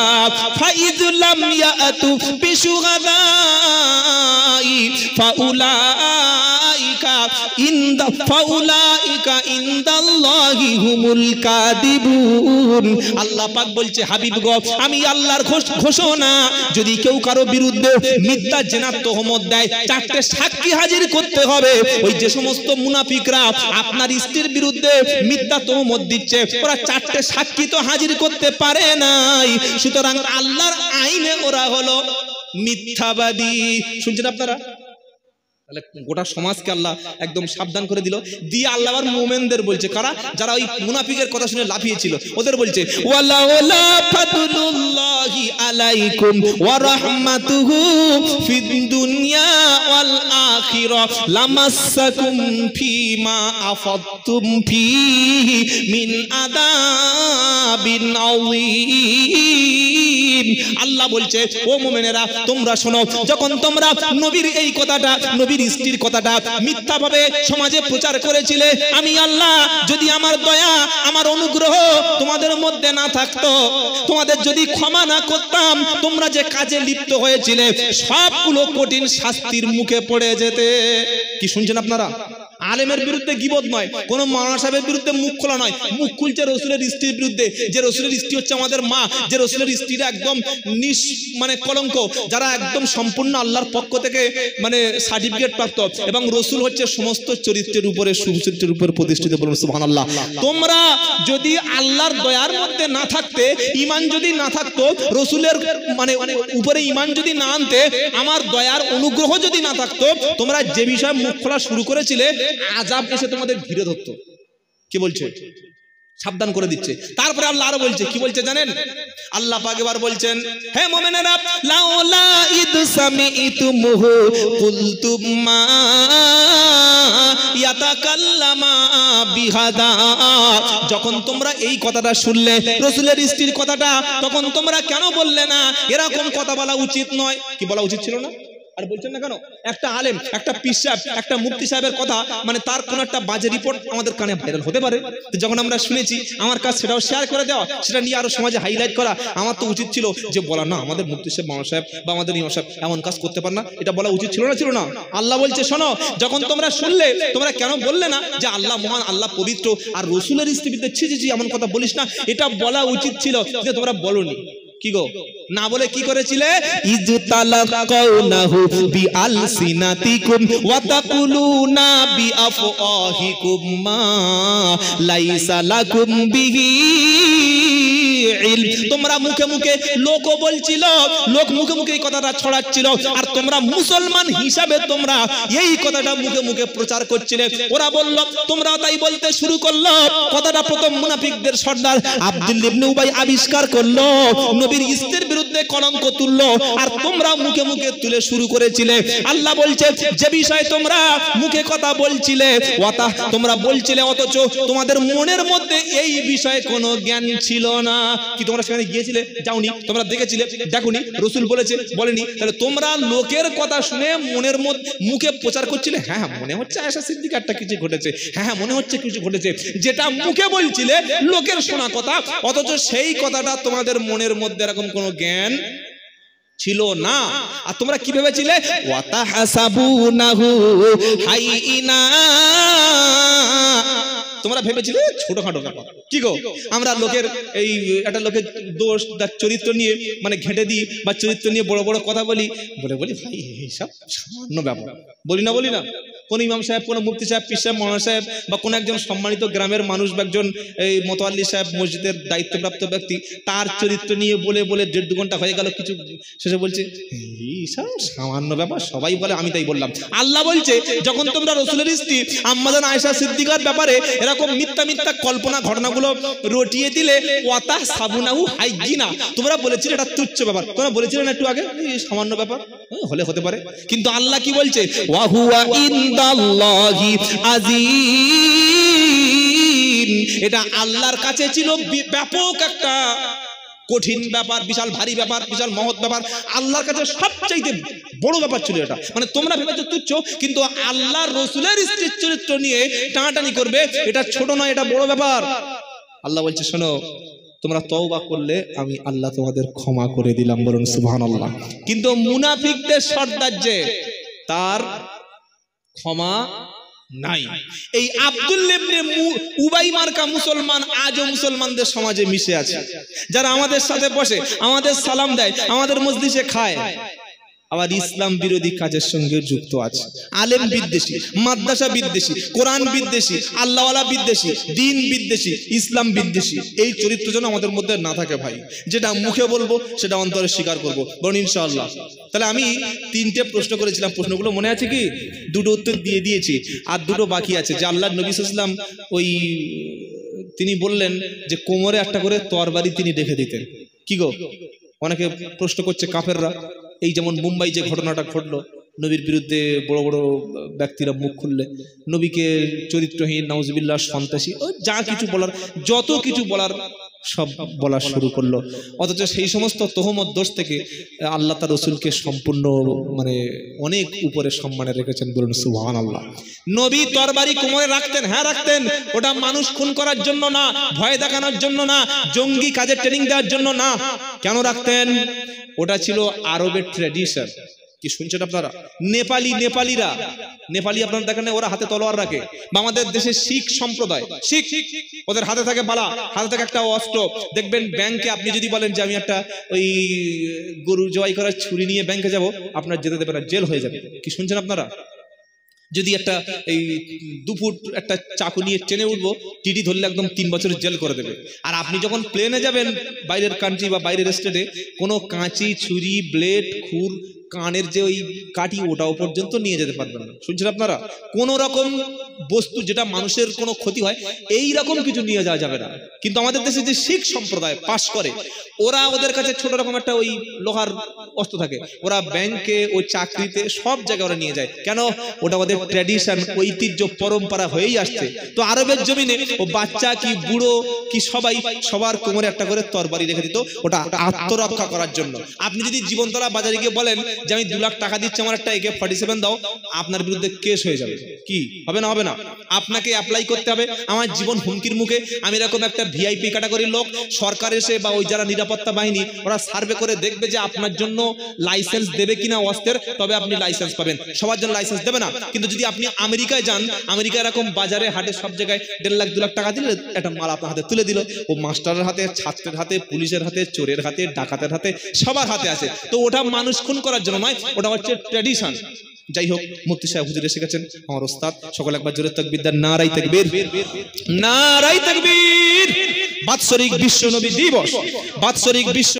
ফাইয লাম ইয়াতু বিশুহাদাই ফাউলাইকা ইনদাল্লাহি হুমুল কাযিবুন। আল্লাহ পাক বলছে হাবিব গো, আমি আল্লাহর ঘোষণা, যদি কেউ কারো বিরুদ্ধে মিথ্যা জেনার তোহমত দেয়, 4টে সাক্ষী হাজির করতে হবে। ওই যে সমস্ত মুনাফিকরা আপনার স্ত্রীর বিরুদ্ধে মিথ্যা তোহমত দিচ্ছে, ওরা 4টে সাক্ষী তো হাজির করতে পারে নাই, সুতরাং আল্লাহর আইনে ওরা হলো মিথ্যাবাদী। শুনছেন আপনারা? তাহলে গোটা সমাজকে আল্লাহ একদম সাবধান করে দিল। দিয়ে আল্লাহ আবার মুমিনদের বলছে, কারা? যারা ওই মুনাফিকের কথা শুনে লাফিয়েছিল, ওদের বলছে ওয়ালাউলা ফাদলুল্লাহি আলাইকুম ওয়া রাহমাতুহু ফিদ দুনিয়া ওয়াল আখিরাহ লামাসসাকুম ফীমা আফাদতুম ফীহি মিন আযাবিন আযীম। আল্লাহ বলছে, ও মুমিনেরা তোমরা শোনো, যখন তোমরা নবীর এই কথাটা, নবীর স্ত্রীর কথাটা মিথ্যাভাবে সমাজে প্রচার করেছিলে, আমি আল্লাহ যদি আমার দয়া, আমার অনুগ্রহ তোমাদের মধ্যে না থাকতো, তোমাদের যদি ক্ষমা না করতাম, তোমরা যে কাজে লিপ্ত হয়েছিলে সবগুলো কঠিন শাস্তির মুখে পড়ে যেতে। কি শুনছেন আপনারা? আলেমের বিরুদ্ধে গীবত নয়, কোন মাওলানা সাহেবের বিরুদ্ধে মুখ খোলা নয়। মুখ খুলছে রসুলের স্ত্রীর বিরুদ্ধে, যে রসুলের স্ত্রী হচ্ছে আমাদের মা, যে রসুলের স্ত্রীরা একদম মানে কলঙ্ক, যারা একদম সম্পূর্ণ আল্লাহর পক্ষ থেকে মানে সার্টিফিকেট প্রাপ্ত, এবং রসুল হচ্ছে সমস্ত চরিত্রের উপরে, সুচরিত্রের উপরে প্রতিষ্ঠিত। বলুন সুবহানাল্লাহ। তোমরা যদি আল্লাহর দয়ার মধ্যে না থাকতে, ঈমান যদি না থাকতো, রসুলের মানে উপরে ঈমান যদি না আনতে, আমার দয়ার অনুগ্রহ যদি না থাকতো, তোমরা যে বিষয়ে মুখ খোলা শুরু করেছিলে, আযাব এসে তোমাদের ঘিরে ধরতো। কি বলছে? সাবধান করে দিচ্ছে। তারপরে আল্লাহ আরো বলছে, কি বলছে জানেন? আল্লাহ পাক এবার বলছেন, হে মুমিনেরা, লাউলা ইদ সামিতুমুহু কুলতুম মা ইয়াতাকাল্লামা বিহাদা। যখন তোমরা এই কথাটা শুনলে, রাসূলের স্ত্রীর কথাটা, তখন তোমরা কেন বললে না এরকম কথা বলা উচিত নয়? কি বলা উচিত ছিল না? আর বলছেন না কেন? একটা আলেম, একটা পীর সাহেব, একটা মুফতি সাহেবের কথা, মানে তার কোন একটা বাজে রিপোর্ট আমাদের কানে ভাইরাল হতে পারে। তো যখন আমরা শুনেছি, আমার কাছে সেটাও শেয়ার করে দেওয়া, সেটা নিয়ে আরো সমাজে হাইলাইট করা। আমার তো উচিত ছিল যে বলা, না আমাদের মুফতি সাহেব, মাওলানা সাহেব বা আমাদের ইমাম সাহেব এমন কাজ করতে পারে না, এটা বলা উচিত ছিল না? ছিল না? আল্লাহ বলছে, শোনো, যখন তোমরা শুনলে, তোমরা কেন বললে না যে আল্লাহ মহান, আল্লাহ পবিত্র, আর রাসূলের স্ত্রীতে ছি ছি ছি এমন কথা বলিস না? এটা বলা উচিত ছিল, যে তোমরা বলোনি। কি গো, না বলে কি করেছিলে? ইজতালাকাউনাহু বিআলসিনাতিকুম ওয়া তাকুলুনা বিআফওয়াহিকুম মা লাইসা লাকুম বিহি ইলম। তোমরা মুখে মুখে, লোকও বলছিল, লোক মুখে মুখে এই কথাটা ছড়াচ্ছিল, আর তোমরা মুসলমান হিসাবে তোমরা এই কথাটা মুখে মুখে প্রচার করছিলে। ওরা বলল, তোমরা তাই বলতে শুরু করলো। কথাটা প্রথম মুনাফিকদের সর্দার আব্দুল্লাহ ইবনে উবাই আবিষ্কার করলো, নবীর স্ত্রীর বিরুদ্ধে কলঙ্ক তুললো, আর তোমরা মুখে মুখে তুলে শুরু করেছিলে। আল্লাহ বলছে, যে বিষয়ে তোমরা মুখে কথা বলছিলে, তোমরা বলছিলে, অথচ তোমাদের মনের মধ্যে এই বিষয়ে কোনো জ্ঞান ছিল না। কি তোমরা সেখানে গিয়েছিলে? যাওনি? তোমরা দেখেছিলে? দেখোনি? রাসূল বলেছে? বলেনি? তাহলে তোমরা লোকের কথা শুনে মনের মধ্যে, মুখে প্রচার করছিলে, হ্যাঁ হ্যাঁ মনে হচ্ছে আয়েশা সিদ্দিকারটা কিছু ঘটেছে, হ্যাঁ হ্যাঁ মনে হচ্ছে কিছু ঘটেছে, যেটা মুখে বলছিলে লোকের শোনা কথা, অথচ সেই কথাটা তোমাদের মনের মধ্যে এরকম কোনো জ্ঞান ছিল না। আর তোমরা কি ভেবেছিলে? ওয়াতাহাসাবুনাহু হাইনা, তোমরা ভেবেছিলে ছোটখাটো ব্যাপার। কি গো, আমরা লোকের এই একটা লোকের দোষ, তার চরিত্র নিয়ে মানে ঘেঁটে দিই, বা চরিত্র নিয়ে বড় বড় কথা বলি, বলি ভাই এইসব সামান্য ব্যাপার। বলি না? বলি না? কোন ইমাম সাহেব, কোন মুফতি সাহেব, পীর সাহেব, মাওলানা সাহেব, বা কোন একজন সম্মানিত গ্রামের মানুষ, বা একজন এই মোতাল্লি সাহেব, মসজিদের দায়িত্বপ্রাপ্ত ব্যক্তি, তার চরিত্র নিয়ে বলে বলে 1.5-2 ঘন্টা হয়ে গেল, কিছু শেষে বলছে এইসব সামান্য ব্যাপার, সবাই বলে আমি তাই বললাম। আল্লাহ বলছে, যখন তোমরা রাসূলের স্ত্রী আম্মাজান আয়েশা সিদ্দিকার ব্যাপারে এরকম মিথ্যা মিথ্যা কল্পনা ঘটনাগুলো রটিয়ে দিলে, ওয়াতা সাবুনাহু হাইগিনা, তোমরা বলেছিলে এটা তুচ্ছ ব্যাপার, তোমরা বলেছিলে না একটু আগে সামান্য ব্যাপার, হলে হতে পারে। কিন্তু আল্লাহ কি বলছে? ওয়া হুয়া ইনদাল্লাহি আযীম, এটা আল্লাহর কাছে ছিল ব্যাপক একটা কঠিন ব্যাপার, বিশাল ভারী ব্যাপার, বিশাল মহৎ ব্যাপার। আল্লাহর কাছে সবচাইতে বড় ব্যাপার ছিল এটা। মানে তোমরা ভেবেছো তুচ্ছ, কিন্তু আল্লাহর রাসূলের স্ত্রীর চরিত্র নিয়ে টানাটানি করবে, এটা ছোট নয়, এটা বড় ব্যাপার। আল্লাহ বলছে, শোনো, তোমরা তওবা করলে আমি আল্লাহ তোমাদের ক্ষমা করে দিলাম। বলুন সুবহানাল্লাহ। কিন্তু মুনাফিকদের সর্দার যে, তার ক্ষমা নাই। এই আব্দুল্লাহ ইবনে উবাই মার্কা মুসলমান আজও মুসলমানদের সমাজে মিশে আছে, যারা আমাদের সাথে বসে, আমাদের সালাম দেয়, আমাদের মজলিসে খায়, আবার ইসলাম বিরোধী কাজের সঙ্গে যুক্ত আছে। আলেম বিদ্বেষী, মাদ্রাসা বিদ্বেষী, কোরআন বিদ্বেষী, আল্লাহওয়ালা বিদ্বেষী, দ্বীন বিদ্বেষী, ইসলাম বিদ্বেষী। এই চরিত্র যেন আমাদের মধ্যে না থাকে ভাই। যেটা মুখে বলবো সেটা অন্তরে স্বীকার করবো, বলুন ইনশাআল্লাহ। তাহলে আমি 3টে প্রশ্ন করেছিলাম, প্রশ্নগুলো মনে আছে কি? 2টো উত্তর দিয়ে দিয়েছি, আর 2টো বাকি আছে। যে আল্লাহর নবী সাল্লাল্লাহু আলাইহি ওয়াসাল্লাম ওই তিনি বললেন যে কোমরে একটা করে তরবারি তিনি রেখে দিতেন। কি গো, অনেকে প্রশ্ন করছে কাফেররা, এই যেমন মুম্বাই যে ঘটনাটা ঘটলো, নবীর বিরুদ্ধে বড় বড় ব্যক্তিরা মুখ খুললে, নবীকে চরিত্রহীন, নাউজুবিল্লাহ, সন্ত্রাসী, যা কিছু বলার, যত কিছু বলার সব বলা শুরু করলো। অথচ সেই সমস্ত তহমত দোষ থেকে আল্লাহ তার রাসূলকে সম্পূর্ণ মানে অনেক উপরে সম্মানে রেখেছেন। বলুন সুবহানাল্লাহ। নবী তরবারি কোমরে রাখতেন, হ্যাঁ রাখতেন। ওটা মানুষ খুন করার জন্য না, ভয় দেখানোর জন্য না, জঙ্গি কাজে ট্রেনিং দেওয়ার জন্য না। কেন রাখতেন? ওটা ছিল আরবের ট্র্যাডিশন। কি শুনছেন আপনারা? নেপালিরা নেপালি আপনারা দেখেন ওরা হাতে তলোয়ার রাখে। বা আমাদের দেশে শিখ সম্প্রদায়, শিখ ওদের হাতে থাকে বালা, হাতে থাকে একটা অস্ত্র। দেখবেন ব্যাংকে আপনি যদি বলেন যে আমি একটা ওই গরু জবাই করার ছুরি নিয়ে ব্যাংকে যাব, আপনার যেতে দেবে না, জেল হয়ে যাবে। কি শুনছেন আপনারা? যদি একটা এই 2 ফুট একটা চাকু নিয়ে টেনে উঠবো, টিডি ধরলে একদম 3 বছরের জেল করে দেবে। আর আপনি যখন প্লেনে যাবেন বাইরের কান্ট্রি বা বাইরের স্টেটে, কোনো কাঁচি, ছুরি, ব্লেড, খুর, কানের যে ওই কাঠি, ওটাও পর্যন্ত নিয়ে যেতে পারবেন না। শুনছেন আপনারা? কোন রকম বস্তু যেটা মানুষের কোনো ক্ষতি হয় এই রকম কিছু নিয়ে যাওয়া যাবে না। কিন্তু আমাদের দেশে যে শিখ সম্প্রদায় পাস করে, ওরা ওদের কাছে ছোট রকম একটা ওই লোহার অস্ত্র থাকে, ওরা ব্যাংকে, ওই চাকরিতে, সব জায়গায় ওরা নিয়ে যায়। কেন? ওটা ওদের ট্র্যাডিশন, ঐতিহ্য, পরম্পরা হয়েই আসছে। তো আরবের জমিনে ও বাচ্চা কি বুড়ো কি সবাই সবার কোমরে একটা করে তরবারি রেখে দিত, ওটা আত্মরক্ষা করার জন্য। আপনি যদি জীবনতলা বাজারে গিয়ে বলেন যে আমি 2 লাখ টাকা দিচ্ছি, আমার একটা AK-47 দাও, আপনার বিরুদ্ধে কেস হয়ে যাবে। কি হবে না? হবে না। আপনাকে অ্যাপ্লাই করতে হবে। আমার জীবন হুমকির মুখে, আমি এরকম একটা ভিআইপি ক্যাটাগরির লোক, সরকার এসে বা ওই যারা নিরাপত্তা বাহিনী, ওরা সার্ভে করে দেখবে যে আপনার জন্য লাইসেন্স দেবে কিনা অস্ত্রের, তবে আপনি লাইসেন্স পাবেন। সবার জন্য লাইসেন্স দেবে না। কিন্তু যদি আপনি আমেরিকায় যান, আমেরিকা এরকম বাজারে, হাটে, সব জায়গায় 1.5 লাখ 2 লাখ টাকা দিলে একটা মাল আপনার হাতে তুলে দিল, ও মাস্টারের হাতে, ছাত্রের হাতে, পুলিশের হাতে, চোরের হাতে, ডাকাতের হাতে, সবার হাতে আছে। তো ওটা মানুষ খুন করার জন্য নয়, ওটা হচ্ছে ট্র্যাডিশন। যাই হোক, মুফতি সাহেব হুজুর এসে গেছেন, আমার ওস্তাদ। সকল একবার জোরে তাকবীর দেন, নারায়ে তাকবীর, নারায়ে তাকবীর। বাৎসরিক বিশ্ব নবী দিবস, বাৎসরিক বিশ্ব